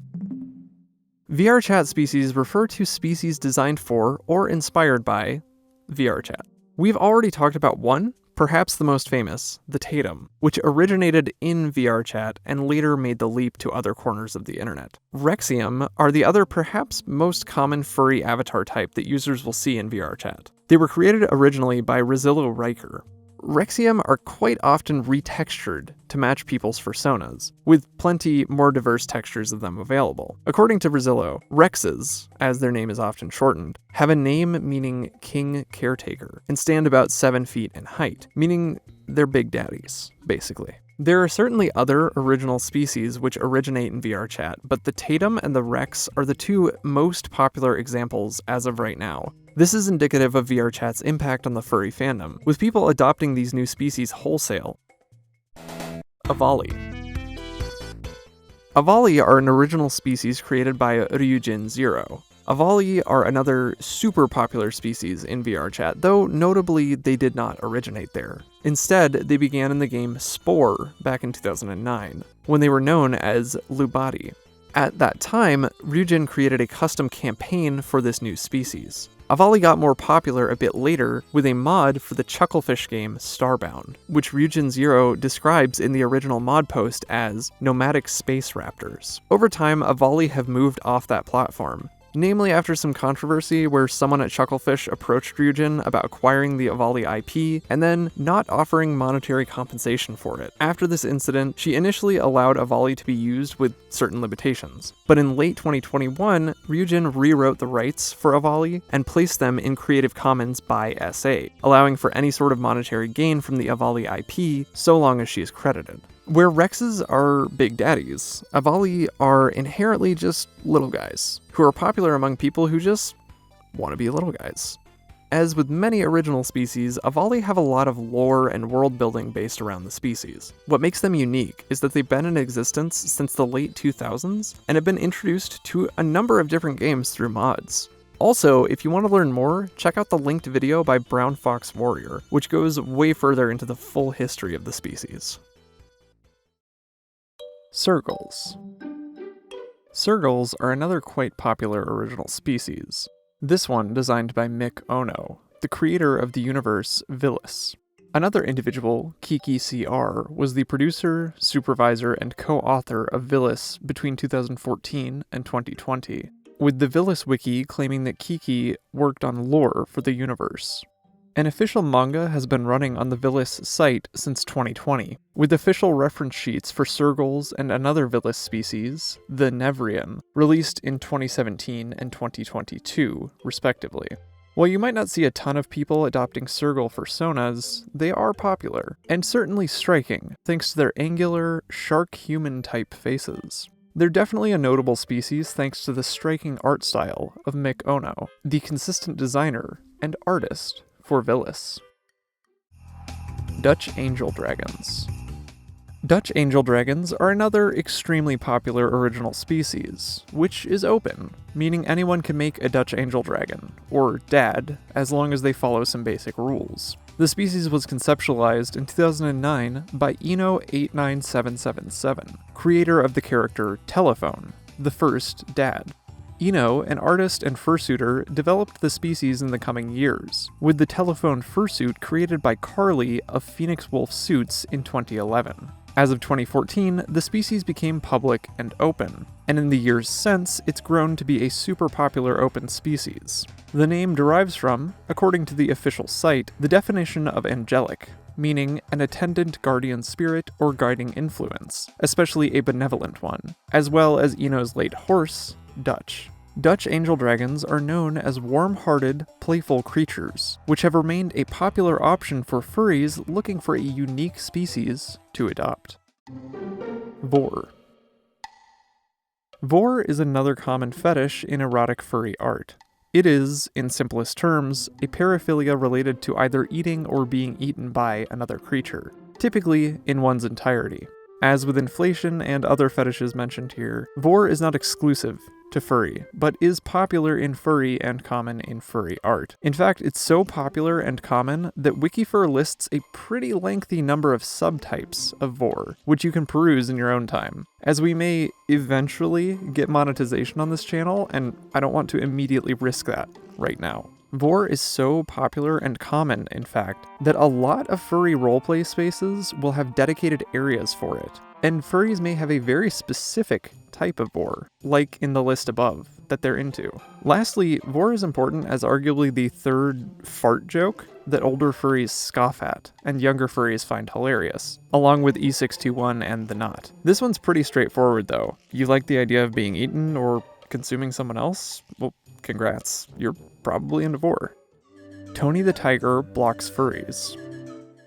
VRChat species refer to species designed for or inspired by VRChat. We've already talked about one, perhaps the most famous, the Tatum, which originated in VRChat and later made the leap to other corners of the internet. Rexium are the other perhaps most common furry avatar type that users will see in VRChat. They were created originally by Rosillo Riker. Rexium are quite often retextured to match people's personas, with plenty more diverse textures of them available. According to Rosillo, Rexes, as their name is often shortened, have a name meaning king caretaker, and stand about 7 feet in height, meaning they're big daddies, basically. There are certainly other original species which originate in VRChat, but the Tatum and the Rex are the two most popular examples as of right now. This is indicative of VRChat's impact on the furry fandom, with people adopting these new species wholesale. Avali. Avali are an original species created by Ryujin Zero. Avali are another super popular species in VRChat, though notably they did not originate there. Instead, they began in the game Spore back in 2009, when they were known as Lubati. At that time, Ryujin created a custom campaign for this new species. Avali got more popular a bit later with a mod for the Chucklefish game Starbound, which Ryujin Zero describes in the original mod post as nomadic space raptors. Over time, Avali have moved off that platform, namely after some controversy where someone at Chucklefish approached Ryujin about acquiring the Avali IP and then not offering monetary compensation for it. After this incident, she initially allowed Avali to be used with certain limitations, but in late 2021, Ryujin rewrote the rights for Avali and placed them in Creative Commons by SA, allowing for any sort of monetary gain from the Avali IP so long as she is credited. Where Rexes are big daddies, Avali are inherently just little guys, who are popular among people who just want to be little guys. As with many original species, Avali have a lot of lore and world building based around the species. What makes them unique is that they've been in existence since the late 2000s and have been introduced to a number of different games through mods. Also, if you want to learn more, check out the linked video by Brown Fox Warrior, which goes way further into the full history of the species. Sergals. Sergals are another quite popular original species. This one designed by Mick Ono, the creator of the universe Villis. Another individual, Kiki CR, was the producer, supervisor, and co-author of Villis between 2014 and 2020, with the Villis wiki claiming that Kiki worked on lore for the universe. An official manga has been running on the Villis site since 2020, with official reference sheets for Sergals and another Villis species, the Nevrian, released in 2017 and 2022, respectively. While you might not see a ton of people adopting Sergal personas, they are popular, and certainly striking, thanks to their angular, shark-human type faces. They're definitely a notable species thanks to the striking art style of Mick Ono, the consistent designer and artist for Villis. Dutch Angel Dragons. Dutch angel dragons are another extremely popular original species, which is open, meaning anyone can make a Dutch angel dragon, or DAD, as long as they follow some basic rules. The species was conceptualized in 2009 by Eno89777, creator of the character Telephone, the first DAD. Eno, an artist and fursuiter, developed the species in the coming years, with the Telephone fursuit created by Carly of Phoenix Wolf Suits in 2011. As of 2014, the species became public and open, and in the years since, it's grown to be a super popular open species. The name derives from, according to the official site, the definition of angelic, meaning an attendant guardian spirit or guiding influence, especially a benevolent one, as well as Eno's late horse, Dutch. Dutch angel dragons are known as warm-hearted, playful creatures, which have remained a popular option for furries looking for a unique species to adopt. Vore. Vore is another common fetish in erotic furry art. It is, in simplest terms, a paraphilia related to either eating or being eaten by another creature, typically in one's entirety. As with inflation and other fetishes mentioned here, Vore is not exclusive to furry, but is popular in furry and common in furry art. In fact, it's so popular and common that Wikifur lists a pretty lengthy number of subtypes of Vore, which you can peruse in your own time. As we may eventually get monetization on this channel, and I don't want to immediately risk that right now. Vore is so popular and common, in fact, that a lot of furry roleplay spaces will have dedicated areas for it, and furries may have a very specific type of Vore, like in the list above, that they're into. Lastly, Vore is important as arguably the third fart joke that older furries scoff at, and younger furries find hilarious, along with E621 and the Knot. This one's pretty straightforward though. You like the idea of being eaten or consuming someone else? Well, congrats. You're probably into Vore. Tony the Tiger blocks furries.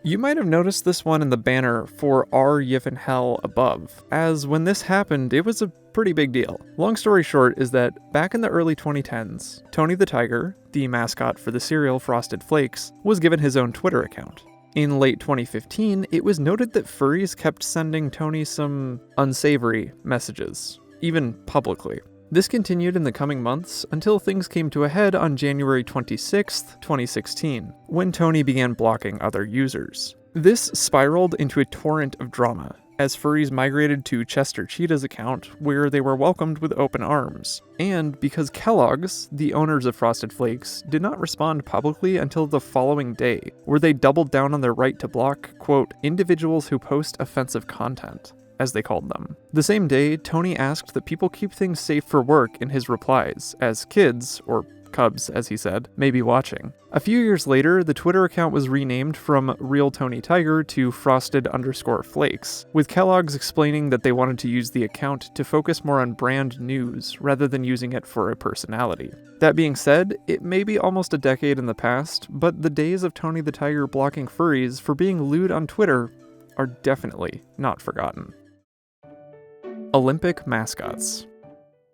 You might have noticed this one in the banner for our yiffinhell above, as when this happened, it was a pretty big deal. Long story short is that back in the early 2010s, Tony the Tiger, the mascot for the cereal Frosted Flakes, was given his own Twitter account. In late 2015, it was noted that furries kept sending Tony some unsavory messages, even publicly. This continued in the coming months until things came to a head on January 26th, 2016, when Tony began blocking other users. This spiraled into a torrent of drama, as furries migrated to Chester Cheetah's account, where they were welcomed with open arms, and because Kellogg's, the owners of Frosted Flakes, did not respond publicly until the following day, where they doubled down on their right to block, quote, individuals who post offensive content, as they called them. The same day, Tony asked that people keep things safe for work in his replies, as kids, or cubs as he said, may be watching. A few years later, the Twitter account was renamed from Real Tony Tiger to Frosted_Flakes, with Kellogg's explaining that they wanted to use the account to focus more on brand news rather than using it for a personality. That being said, it may be almost a decade in the past, but the days of Tony the Tiger blocking furries for being lewd on Twitter are definitely not forgotten. Olympic mascots.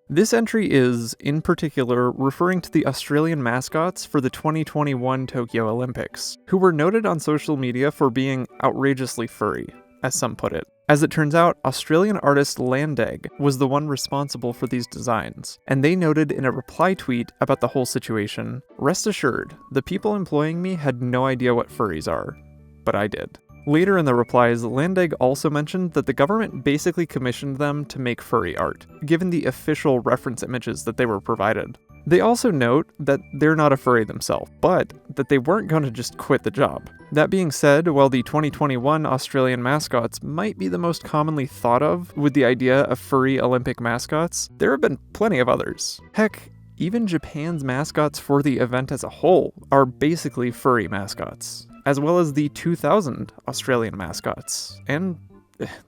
This entry is, in particular, referring to the Australian mascots for the 2021 Tokyo Olympics, who were noted on social media for being outrageously furry, as some put it. As it turns out, Australian artist Lando was the one responsible for these designs, and they noted in a reply tweet about the whole situation, "Rest assured, the people employing me had no idea what furries are, but I did." Later in the replies, Landag also mentioned that the government basically commissioned them to make furry art, given the official reference images that they were provided. They also note that they're not a furry themselves, but that they weren't going to just quit the job. That being said, while the 2021 Australian mascots might be the most commonly thought of with the idea of furry Olympic mascots, there have been plenty of others. Heck, even Japan's mascots for the event as a whole are basically furry mascots, as well as the 2000 Australian mascots, and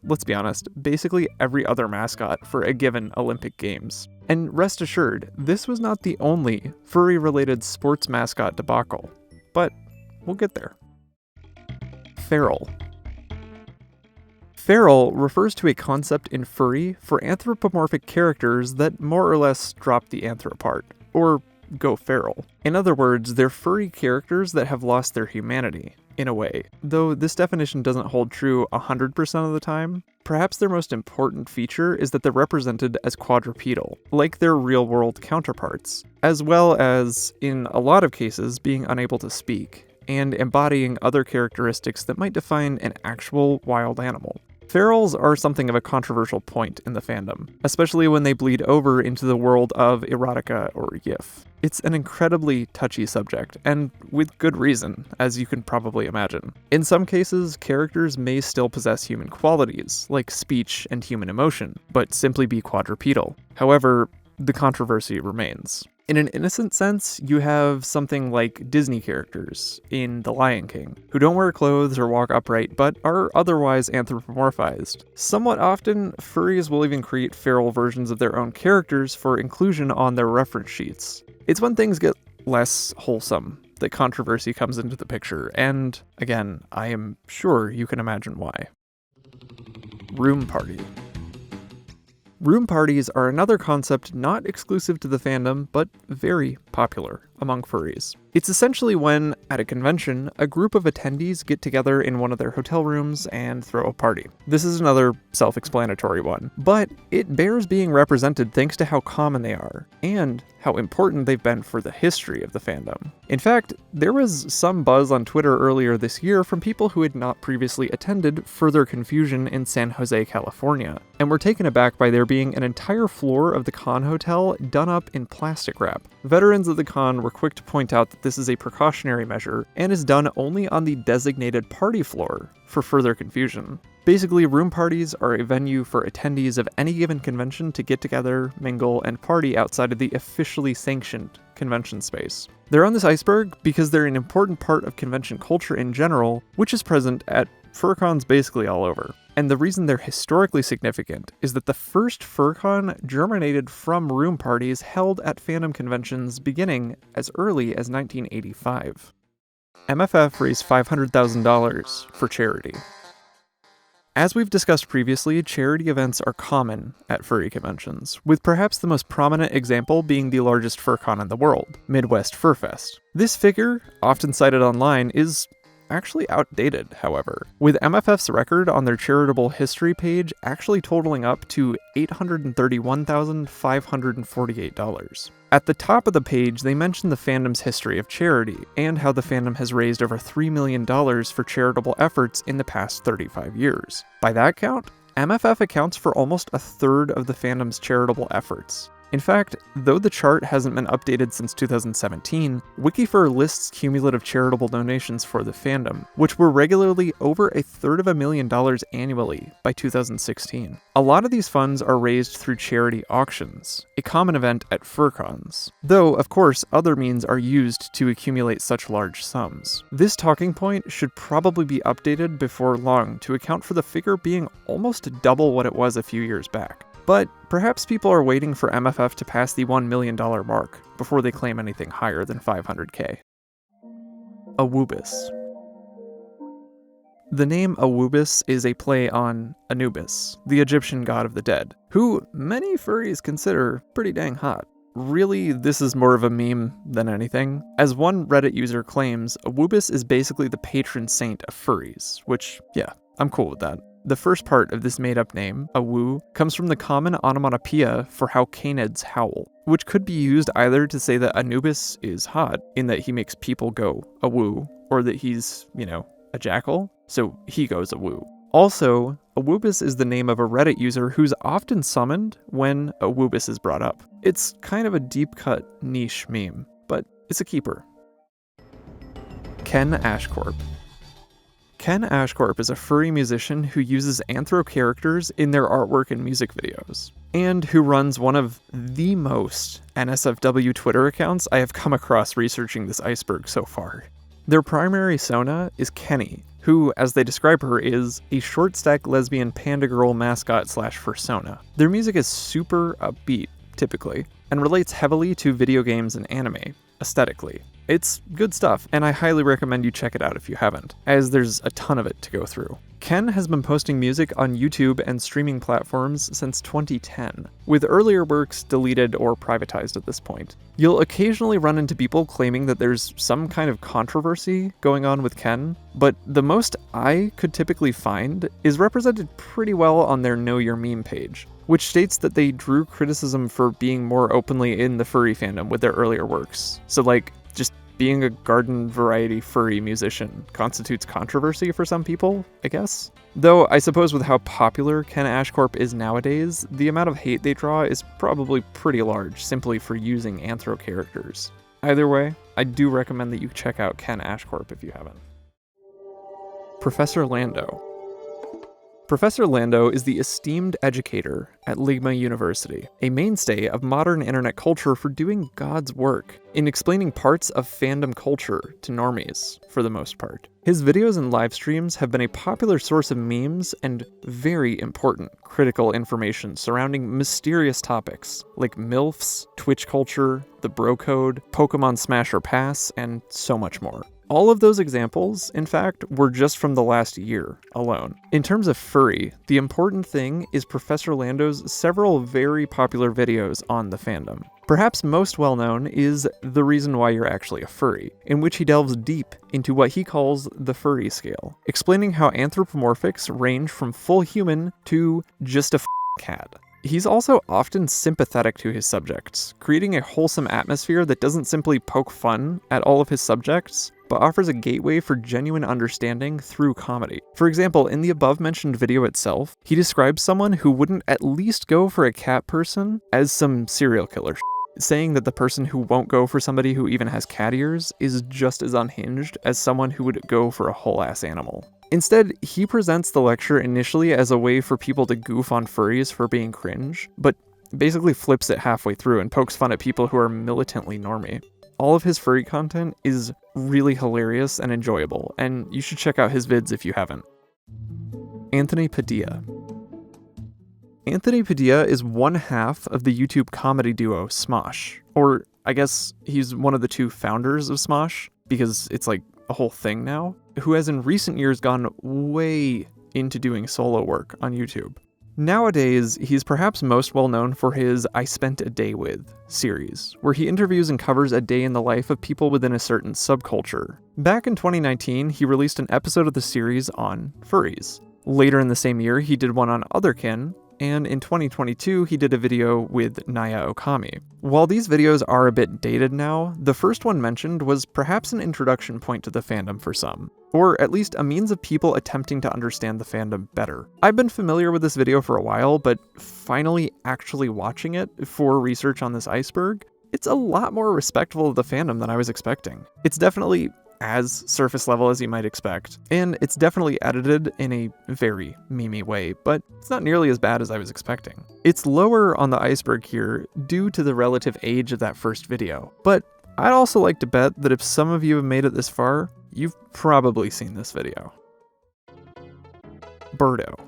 let's be honest, basically every other mascot for a given Olympic Games. And rest assured, this was not the only furry-related sports mascot debacle, but we'll get there. Feral. Feral refers to a concept in furry for anthropomorphic characters that more or less drop the anthro part, or go feral. In other words, they're furry characters that have lost their humanity, in a way, though this definition doesn't hold true 100% of the time. Perhaps their most important feature is that they're represented as quadrupedal, like their real-world counterparts, as well as, in a lot of cases, being unable to speak, and embodying other characteristics that might define an actual wild animal. Ferals are something of a controversial point in the fandom, especially when they bleed over into the world of erotica or YIF. It's an incredibly touchy subject, and with good reason, as you can probably imagine. In some cases, characters may still possess human qualities, like speech and human emotion, but simply be quadrupedal. However, the controversy remains. In an innocent sense, you have something like Disney characters in The Lion King, who don't wear clothes or walk upright, but are otherwise anthropomorphized. Somewhat often, furries will even create feral versions of their own characters for inclusion on their reference sheets. It's when things get less wholesome that controversy comes into the picture, and again, I am sure you can imagine why. Room party. Room parties are another concept not exclusive to the fandom, but very popular among furries. It's essentially when, at a convention, a group of attendees get together in one of their hotel rooms and throw a party. This is another self-explanatory one, but it bears being represented thanks to how common they are, and how important they've been for the history of the fandom. In fact, there was some buzz on Twitter earlier this year from people who had not previously attended Further Confusion in San Jose, California, and were taken aback by there being an entire floor of the con hotel done up in plastic wrap. Veterans of the con were quick to point out that this is a precautionary measure and is done only on the designated party floor for Further Confusion. Basically, room parties are a venue for attendees of any given convention to get together, mingle, and party outside of the officially sanctioned convention space. They're on this iceberg because they're an important part of convention culture in general, which is present at furcons basically all over. And the reason they're historically significant is that the first furcon germinated from room parties held at fandom conventions beginning as early as 1985. MFF raised $500,000 for charity. As we've discussed previously, charity events are common at furry conventions, with perhaps the most prominent example being the largest furcon in the world, Midwest Furfest. This figure, often cited online, is actually outdated, however, with MFF's record on their charitable history page actually totaling up to $831,548. At the top of the page, they mention the fandom's history of charity, and how the fandom has raised over $3 million for charitable efforts in the past 35 years. By that count, MFF accounts for almost a third of the fandom's charitable efforts. In fact, though the chart hasn't been updated since 2017, Wikifur lists cumulative charitable donations for the fandom, which were regularly over $250,000 annually by 2016. A lot of these funds are raised through charity auctions, a common event at furcons, though of course other means are used to accumulate such large sums. This talking point should probably be updated before long to account for the figure being almost double what it was a few years back. But perhaps people are waiting for MFF to pass the $1 million mark before they claim anything higher than $500K. Awoobis. The name Awoobis is a play on Anubis, the Egyptian god of the dead, who many furries consider pretty dang hot. Really, this is more of a meme than anything. As one Reddit user claims, Awoobis is basically the patron saint of furries, which, yeah, I'm cool with that. The first part of this made-up name, Awoo, comes from the common onomatopoeia for how canids howl, which could be used either to say that Anubis is hot, in that he makes people go awoo, or that he's, a jackal, so he goes awoo. Also, Awoobis is the name of a Reddit user who's often summoned when Awoobis is brought up. It's kind of a deep-cut niche meme, but it's a keeper. Ken Ashcorp. Ken Ashcorp is a furry musician who uses anthro characters in their artwork and music videos, and who runs one of the most NSFW Twitter accounts I have come across researching this iceberg so far. Their primary sona is Kenny, who, as they describe her, is a short-stack lesbian panda girl mascot / fursona. Their music is super upbeat, typically, and relates heavily to video games and anime, aesthetically. It's good stuff, and I highly recommend you check it out if you haven't, as there's a ton of it to go through. Ken has been posting music on YouTube and streaming platforms since 2010, with earlier works deleted or privatized at this point. You'll occasionally run into people claiming that there's some kind of controversy going on with Ken, but the most I could typically find is represented pretty well on their Know Your Meme page, which states that they drew criticism for being more openly in the furry fandom with their earlier works. So just being a garden variety furry musician constitutes controversy for some people, I guess. Though I suppose with how popular Ken Ashcorp is nowadays, the amount of hate they draw is probably pretty large simply for using anthro characters. Either way, I do recommend that you check out Ken Ashcorp if you haven't. Professor Lando. Professor Lando is the esteemed educator at Ligma University, a mainstay of modern internet culture for doing God's work in explaining parts of fandom culture to normies, for the most part. His videos and live streams have been a popular source of memes and very important critical information surrounding mysterious topics like MILFs, Twitch culture, the bro code, Pokemon Smash or Pass, and so much more. All of those examples, in fact, were just from the last year alone. In terms of furry, the important thing is Professor Lando's several very popular videos on the fandom. Perhaps most well-known is The Reason Why You're Actually a Furry, in which he delves deep into what he calls the furry scale, explaining how anthropomorphics range from full human to just a cat. He's also often sympathetic to his subjects, creating a wholesome atmosphere that doesn't simply poke fun at all of his subjects, but offers a gateway for genuine understanding through comedy. For example, in the above-mentioned video itself, he describes someone who wouldn't at least go for a cat person as some serial killer saying that the person who won't go for somebody who even has cat ears is just as unhinged as someone who would go for a whole-ass animal. Instead, he presents the lecture initially as a way for people to goof on furries for being cringe, but basically flips it halfway through and pokes fun at people who are militantly normie. All of his furry content is really hilarious and enjoyable, and you should check out his vids if you haven't. Anthony Padilla. Anthony Padilla is one half of the YouTube comedy duo Smosh, or I guess he's one of the two founders of Smosh, because it's like a whole thing now, who has in recent years gone way into doing solo work on YouTube. Nowadays, he's perhaps most well known for his I Spent a Day With series, where he interviews and covers a day in the life of people within a certain subculture. Back in 2019, he released an episode of the series on furries. Later in the same year, he did one on otherkin, and in 2022, he did a video with Naya Okami. While these videos are a bit dated now, the first one mentioned was perhaps an introduction point to the fandom for some, or at least a means of people attempting to understand the fandom better. I've been familiar with this video for a while, but finally actually watching it for research on this iceberg, it's a lot more respectful of the fandom than I was expecting. It's definitely as surface level as you might expect, and it's definitely edited in a very memey way, but it's not nearly as bad as I was expecting. It's lower on the iceberg here due to the relative age of that first video, but I'd also like to bet that if some of you have made it this far, you've probably seen this video. Birdo.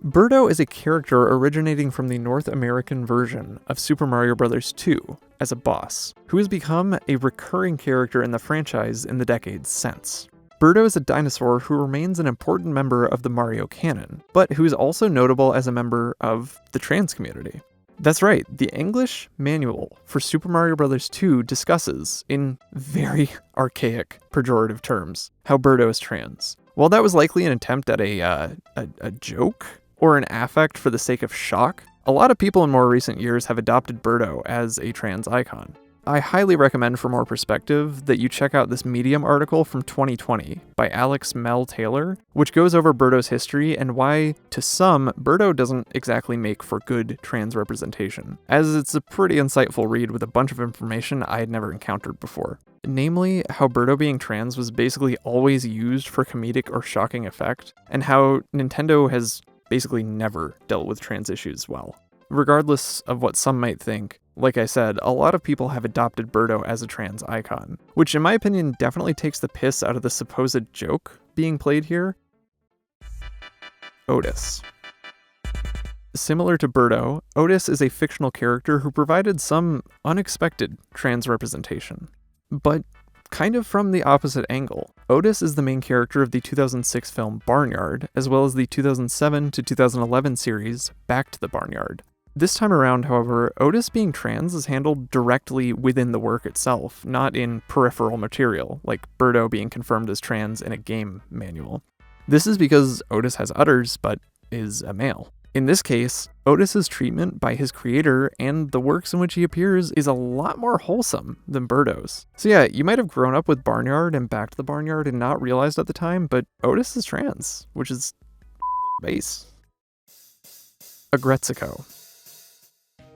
Birdo is a character originating from the North American version of Super Mario Bros. 2 as a boss, who has become a recurring character in the franchise in the decades since. Birdo is a dinosaur who remains an important member of the Mario canon, but who is also notable as a member of the trans community. That's right, the English manual for Super Mario Bros. 2 discusses, in very archaic, pejorative terms, how Birdo is trans. While that was likely an attempt at a joke, or an affect for the sake of shock, a lot of people in more recent years have adopted Birdo as a trans icon. I highly recommend for more perspective that you check out this Medium article from 2020 by Alex Mel Taylor, which goes over Birdo's history and why, to some, Birdo doesn't exactly make for good trans representation, as it's a pretty insightful read with a bunch of information I had never encountered before. Namely, how Birdo being trans was basically always used for comedic or shocking effect, and how Nintendo has basically never dealt with trans issues well. Regardless of what some might think, like I said, a lot of people have adopted Birdo as a trans icon, which in my opinion definitely takes the piss out of the supposed joke being played here. Otis. Similar to Birdo, Otis is a fictional character who provided some unexpected trans representation. But kind of from the opposite angle. Otis is the main character of the 2006 film Barnyard, as well as the 2007 to 2011 series Back to the Barnyard. This time around, however, Otis being trans is handled directly within the work itself, not in peripheral material, like Birdo being confirmed as trans in a game manual. This is because Otis has udders, but is a male. In this case, Otis's treatment by his creator and the works in which he appears is a lot more wholesome than Birdo's. So yeah, you might have grown up with Barnyard and Back to the Barnyard and not realized at the time, but Otis is trans, which is base. Aggretusko.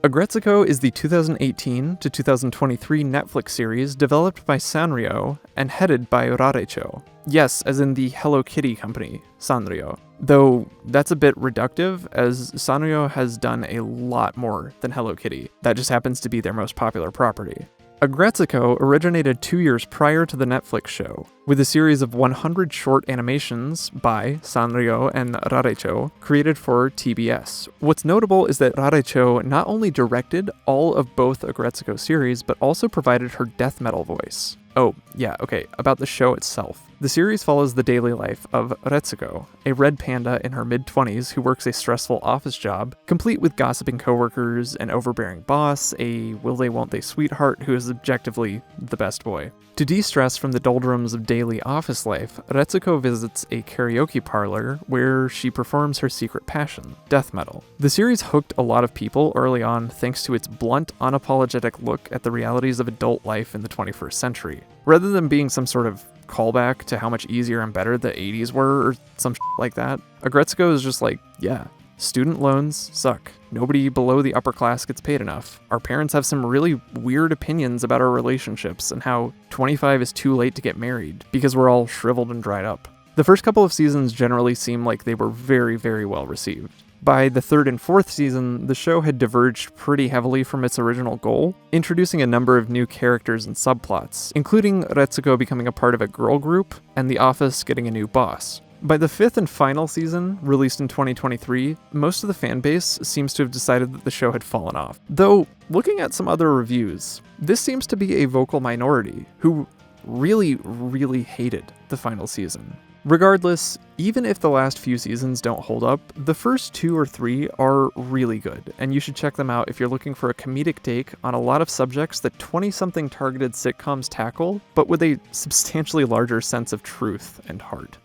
Aggretusko is the 2018 to 2023 Netflix series developed by Sanrio and headed by Rarecho. Yes, as in the Hello Kitty company, Sanrio. Though that's a bit reductive, as Sanrio has done a lot more than Hello Kitty. That just happens to be their most popular property. Aggretusko originated 2 years prior to the Netflix show, with a series of 100 short animations by Sanrio and Rarecho created for TBS. What's notable is that Rarecho not only directed all of both Aggretusko series, but also provided her death metal voice. Oh, yeah, okay, about the show itself. The series follows the daily life of Retsuko, a red panda in her mid-20s who works a stressful office job, complete with gossiping coworkers, an overbearing boss, a will-they-won't-they sweetheart who is objectively the best boy. To de-stress from the doldrums of daily office life, Retsuko visits a karaoke parlor where she performs her secret passion, death metal. The series hooked a lot of people early on thanks to its blunt, unapologetic look at the realities of adult life in the 21st century. Rather than being some sort of callback to how much easier and better the 80s were or some shit like that, Aggretusko is just like, yeah, student loans suck. Nobody below the upper class gets paid enough. Our parents have some really weird opinions about our relationships and how 25 is too late to get married because we're all shriveled and dried up. The first couple of seasons generally seem like they were very, very well received. By the third and fourth season, the show had diverged pretty heavily from its original goal, introducing a number of new characters and subplots, including Retsuko becoming a part of a girl group and the office getting a new boss. By the fifth and final season, released in 2023, most of the fanbase seems to have decided that the show had fallen off. Though, looking at some other reviews, this seems to be a vocal minority who really, really hated the final season. Regardless, even if the last few seasons don't hold up, the first 2 or 3 are really good, and you should check them out if you're looking for a comedic take on a lot of subjects that 20-something targeted sitcoms tackle, but with a substantially larger sense of truth and heart.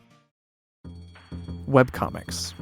Webcomics.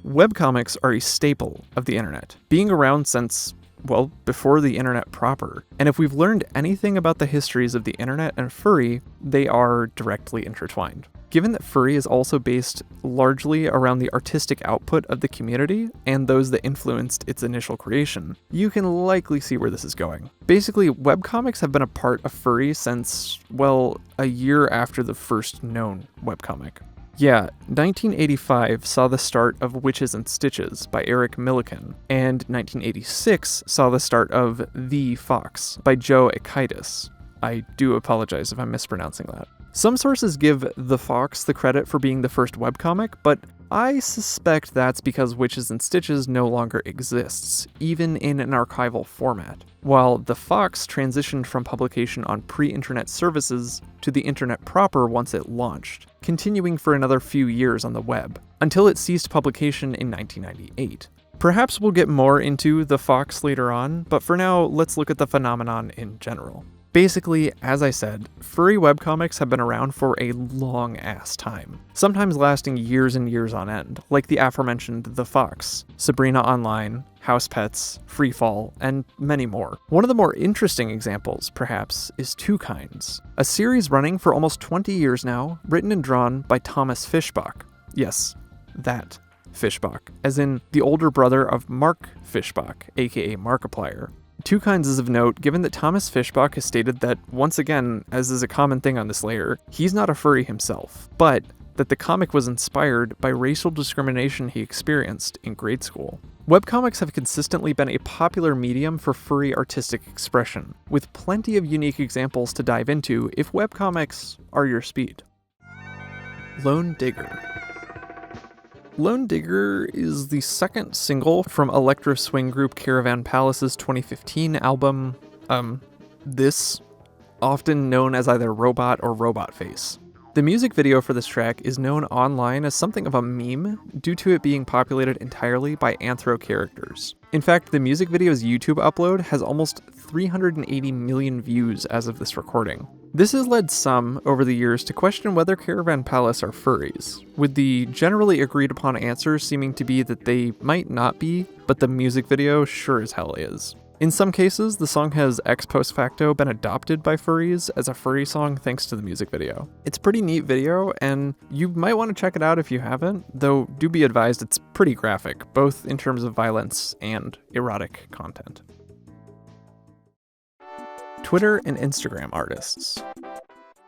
Webcomics are a staple of the internet, being around since, well, before the internet proper. And if we've learned anything about the histories of the internet and furry, they are directly intertwined. Given that furry is also based largely around the artistic output of the community and those that influenced its initial creation, you can likely see where this is going. Basically, webcomics have been a part of furry since, well, a year after the first known webcomic. Yeah, 1985 saw the start of Witches and Stitches by Eric Milliken, and 1986 saw the start of The Fox by Joe Ekaitis. I do apologize if I'm mispronouncing that. Some sources give The Fox the credit for being the first webcomic, but I suspect that's because Witches and Stitches no longer exists, even in an archival format, while The Fox transitioned from publication on pre-internet services to the internet proper once it launched, continuing for another few years on the web, until it ceased publication in 1998. Perhaps we'll get more into The Fox later on, but for now, let's look at the phenomenon in general. Basically, as I said, furry webcomics have been around for a long-ass time, sometimes lasting years and years on end, like the aforementioned The Fox, Sabrina Online, House Pets, Freefall, and many more. One of the more interesting examples, perhaps, is Two Kinds, a series running for almost 20 years now, written and drawn by Thomas Fischbach. Yes, that Fischbach, as in the older brother of Mark Fischbach, aka Markiplier. Two Kinds is of note given that Thomas Fischbach has stated that, once again, as is a common thing on this layer, he's not a furry himself, but that the comic was inspired by racial discrimination he experienced in grade school. Webcomics have consistently been a popular medium for furry artistic expression, with plenty of unique examples to dive into if webcomics are your speed. Lone Digger. Lone Digger is the second single from electro swing group Caravan Palace's 2015 album, This, often known as either Robot or Robot Face. The music video for this track is known online as something of a meme due to it being populated entirely by anthro characters. In fact, the music video's YouTube upload has almost 380 million views as of this recording. This has led some, over the years, to question whether Caravan Palace are furries, with the generally agreed upon answer seeming to be that they might not be, but the music video sure as hell is. In some cases, the song has ex post facto been adopted by furries as a furry song thanks to the music video. It's a pretty neat video, and you might want to check it out if you haven't, though do be advised it's pretty graphic, both in terms of violence and erotic content. Twitter and Instagram artists.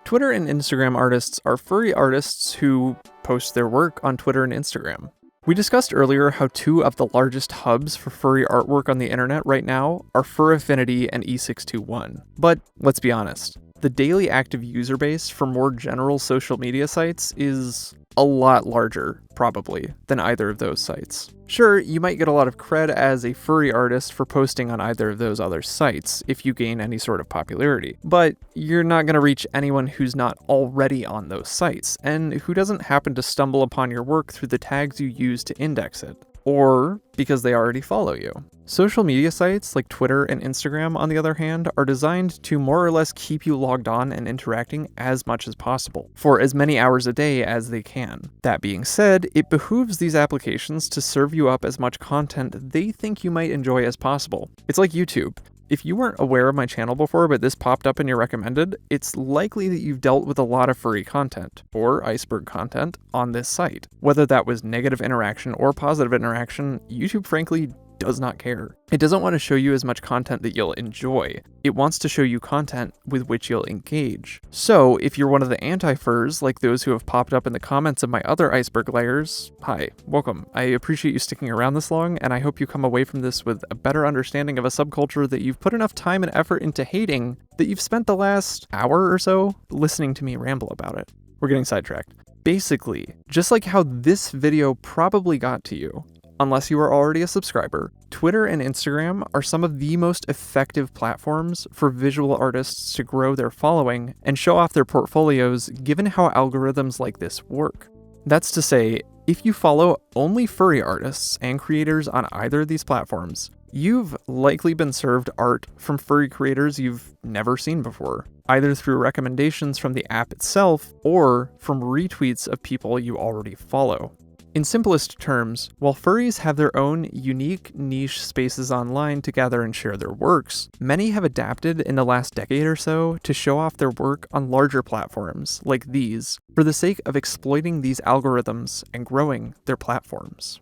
Twitter and Instagram artists are furry artists who post their work on Twitter and Instagram. We discussed earlier how two of the largest hubs for furry artwork on the internet right now are Affinity and E621. But let's be honest, the daily active user base for more general social media sites is a lot larger, probably, than either of those sites. Sure, you might get a lot of cred as a furry artist for posting on either of those other sites if you gain any sort of popularity, but you're not going to reach anyone who's not already on those sites, and who doesn't happen to stumble upon your work through the tags you use to index it, or because they already follow you. Social media sites like Twitter and Instagram, on the other hand, are designed to more or less keep you logged on and interacting as much as possible, for as many hours a day as they can. That being said, it behooves these applications to serve you up as much content they think you might enjoy as possible. It's like YouTube. If you weren't aware of my channel before, but this popped up in your recommended, it's likely that you've dealt with a lot of furry content, or iceberg content, on this site. Whether that was negative interaction or positive interaction, YouTube frankly does not care. It doesn't want to show you as much content that you'll enjoy. It wants to show you content with which you'll engage. So, if you're one of the anti-furs, like those who have popped up in the comments of my other iceberg layers, hi, welcome. I appreciate you sticking around this long, and I hope you come away from this with a better understanding of a subculture that you've put enough time and effort into hating that you've spent the last hour or so listening to me ramble about it. We're getting sidetracked. Basically, just like how this video probably got to you, unless you are already a subscriber, Twitter and Instagram are some of the most effective platforms for visual artists to grow their following and show off their portfolios given how algorithms like this work. That's to say, if you follow only furry artists and creators on either of these platforms, you've likely been served art from furry creators you've never seen before, either through recommendations from the app itself or from retweets of people you already follow. In simplest terms, while furries have their own unique niche spaces online to gather and share their works, many have adapted in the last decade or so to show off their work on larger platforms, like these, for the sake of exploiting these algorithms and growing their platforms.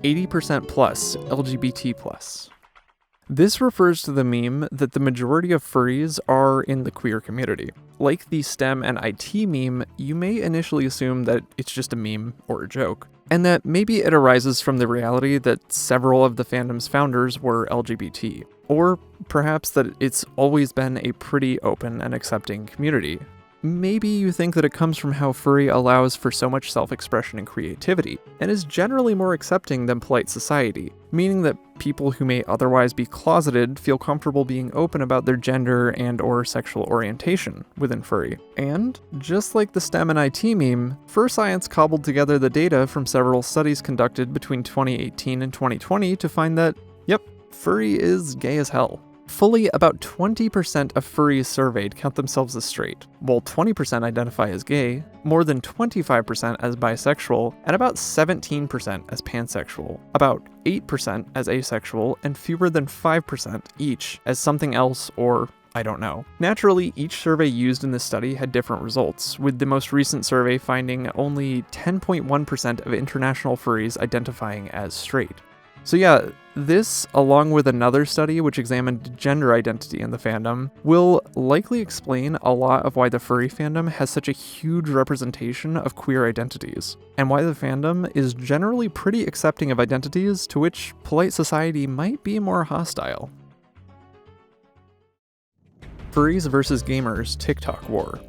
80% plus LGBT plus. This refers to the meme that the majority of furries are in the queer community. Like the STEM and IT meme, you may initially assume that it's just a meme or a joke, and that maybe it arises from the reality that several of the fandom's founders were LGBT, or perhaps that it's always been a pretty open and accepting community. Maybe you think that it comes from how furry allows for so much self-expression and creativity, and is generally more accepting than polite society, meaning that people who may otherwise be closeted feel comfortable being open about their gender and/or sexual orientation within furry. And, just like the STEM and IT meme, Fur Science cobbled together the data from several studies conducted between 2018 and 2020 to find that, yep, furry is gay as hell. Fully about 20% of furries surveyed count themselves as straight, while 20% identify as gay, more than 25% as bisexual, and about 17% as pansexual, about 8% as asexual, and fewer than 5% each as something else or I don't know. Naturally, each survey used in this study had different results, with the most recent survey finding only 10.1% of international furries identifying as straight. So yeah, this, along with another study which examined gender identity in the fandom, will likely explain a lot of why the furry fandom has such a huge representation of queer identities, and why the fandom is generally pretty accepting of identities to which polite society might be more hostile. Furries vs. Gamers TikTok War.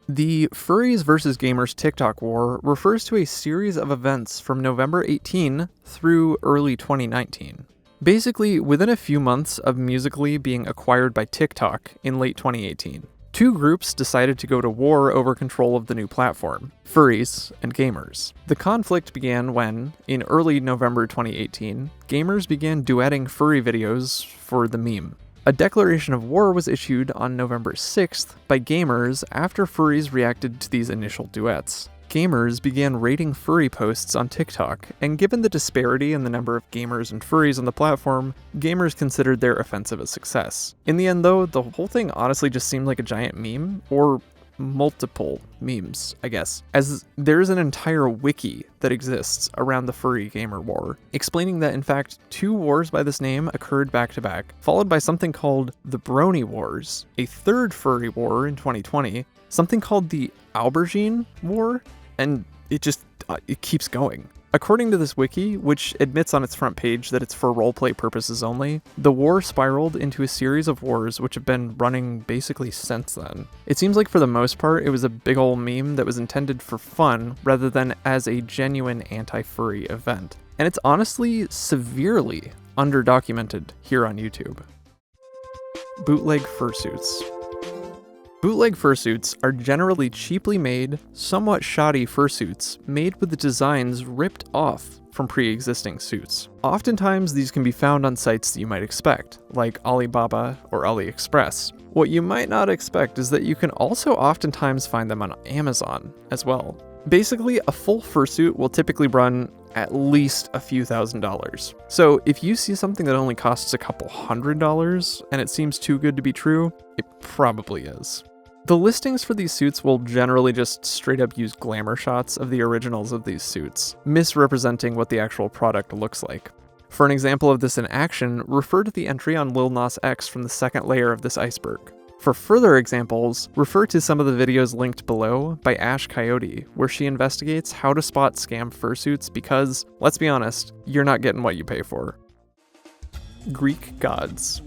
The Furries vs. Gamers TikTok War refers to a series of events from November 18 through early 2019. Basically, within a few months of Musical.ly being acquired by TikTok in late 2018, two groups decided to go to war over control of the new platform, furries and gamers. The conflict began when, in early November 2018, gamers began duetting furry videos for the meme. A declaration of war was issued on November 6th by gamers after furries reacted to these initial duets. Gamers began rating furry posts on TikTok, and given the disparity in the number of gamers and furries on the platform, gamers considered their offensive a success. In the end though, the whole thing honestly just seemed like a giant meme, or multiple memes, I guess, as there's an entire wiki that exists around the furry gamer war, explaining that in fact 2 wars by this name occurred back to back, followed by something called the Brony Wars, a third furry war in 2020, something called the Aubergine War, and it keeps going. According to this wiki, which admits on its front page that it's for roleplay purposes only, the war spiraled into a series of wars which have been running basically since then. It seems like for the most part, it was a big ol' meme that was intended for fun rather than as a genuine anti-furry event. And it's honestly severely underdocumented here on YouTube. Bootleg fursuits. Bootleg fursuits are generally cheaply made, somewhat shoddy fursuits made with the designs ripped off from pre-existing suits. Oftentimes these can be found on sites that you might expect, like Alibaba or AliExpress. What you might not expect is that you can also oftentimes find them on Amazon as well. Basically, a full fursuit will typically run at least a few $1,000s. So if you see something that only costs a couple $100 and it seems too good to be true, it probably is. The listings for these suits will generally just straight up use glamour shots of the originals of these suits, misrepresenting what the actual product looks like. For an example of this in action, refer to the entry on Lil Nas X from the second layer of this iceberg. For further examples, refer to some of the videos linked below by Ash Coyote, where she investigates how to spot scam fursuits because, let's be honest, you're not getting what you pay for. Greek gods.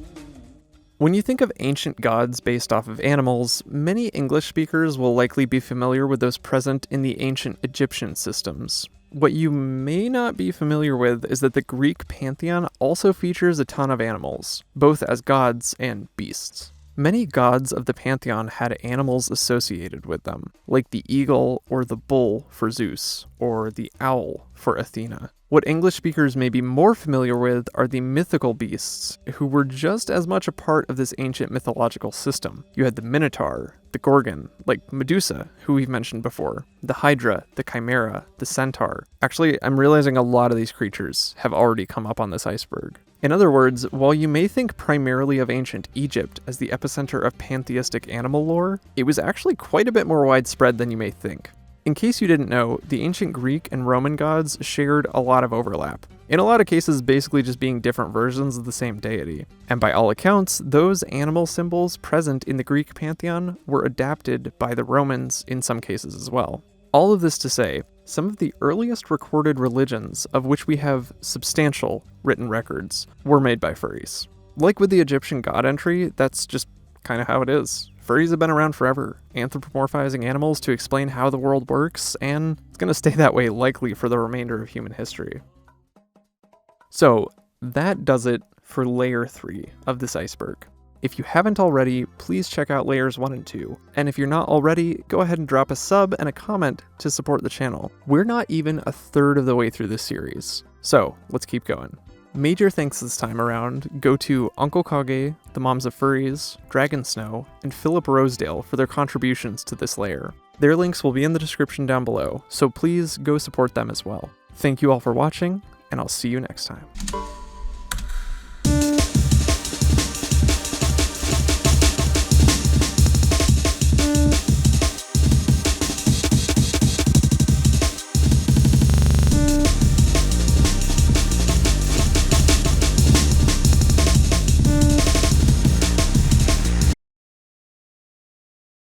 When you think of ancient gods based off of animals, many English speakers will likely be familiar with those present in the ancient Egyptian systems. What you may not be familiar with is that the Greek pantheon also features a ton of animals, both as gods and beasts. Many gods of the pantheon had animals associated with them, like the eagle or the bull for Zeus, or the owl for Athena. What English speakers may be more familiar with are the mythical beasts, who were just as much a part of this ancient mythological system. You had the Minotaur, the Gorgon, like Medusa, who we've mentioned before, the Hydra, the Chimera, the Centaur. Actually, I'm realizing a lot of these creatures have already come up on this iceberg. In other words, while you may think primarily of ancient Egypt as the epicenter of pantheistic animal lore, it was actually quite a bit more widespread than you may think. In case you didn't know, the ancient Greek and Roman gods shared a lot of overlap, in a lot of cases basically just being different versions of the same deity. And by all accounts, those animal symbols present in the Greek pantheon were adapted by the Romans in some cases as well. All of this to say, some of the earliest recorded religions of which we have substantial written records were made by furries. Like with the Egyptian god entry, that's just kind of how it is. Furries have been around forever, anthropomorphizing animals to explain how the world works, and it's going to stay that way likely for the remainder of human history. So, that does it for layer 3 of this iceberg. If you haven't already, please check out layers 1 and 2, and if you're not already, go ahead and drop a sub and a comment to support the channel. We're not even a third of the way through this series, so let's keep going. Major thanks this time around go to Uncle Kage, the Moms of Furries, Dragon Snow, and Philip Rosedale for their contributions to this layer. Their links will be in the description down below, so please go support them as well. Thank you all for watching, and I'll see you next time.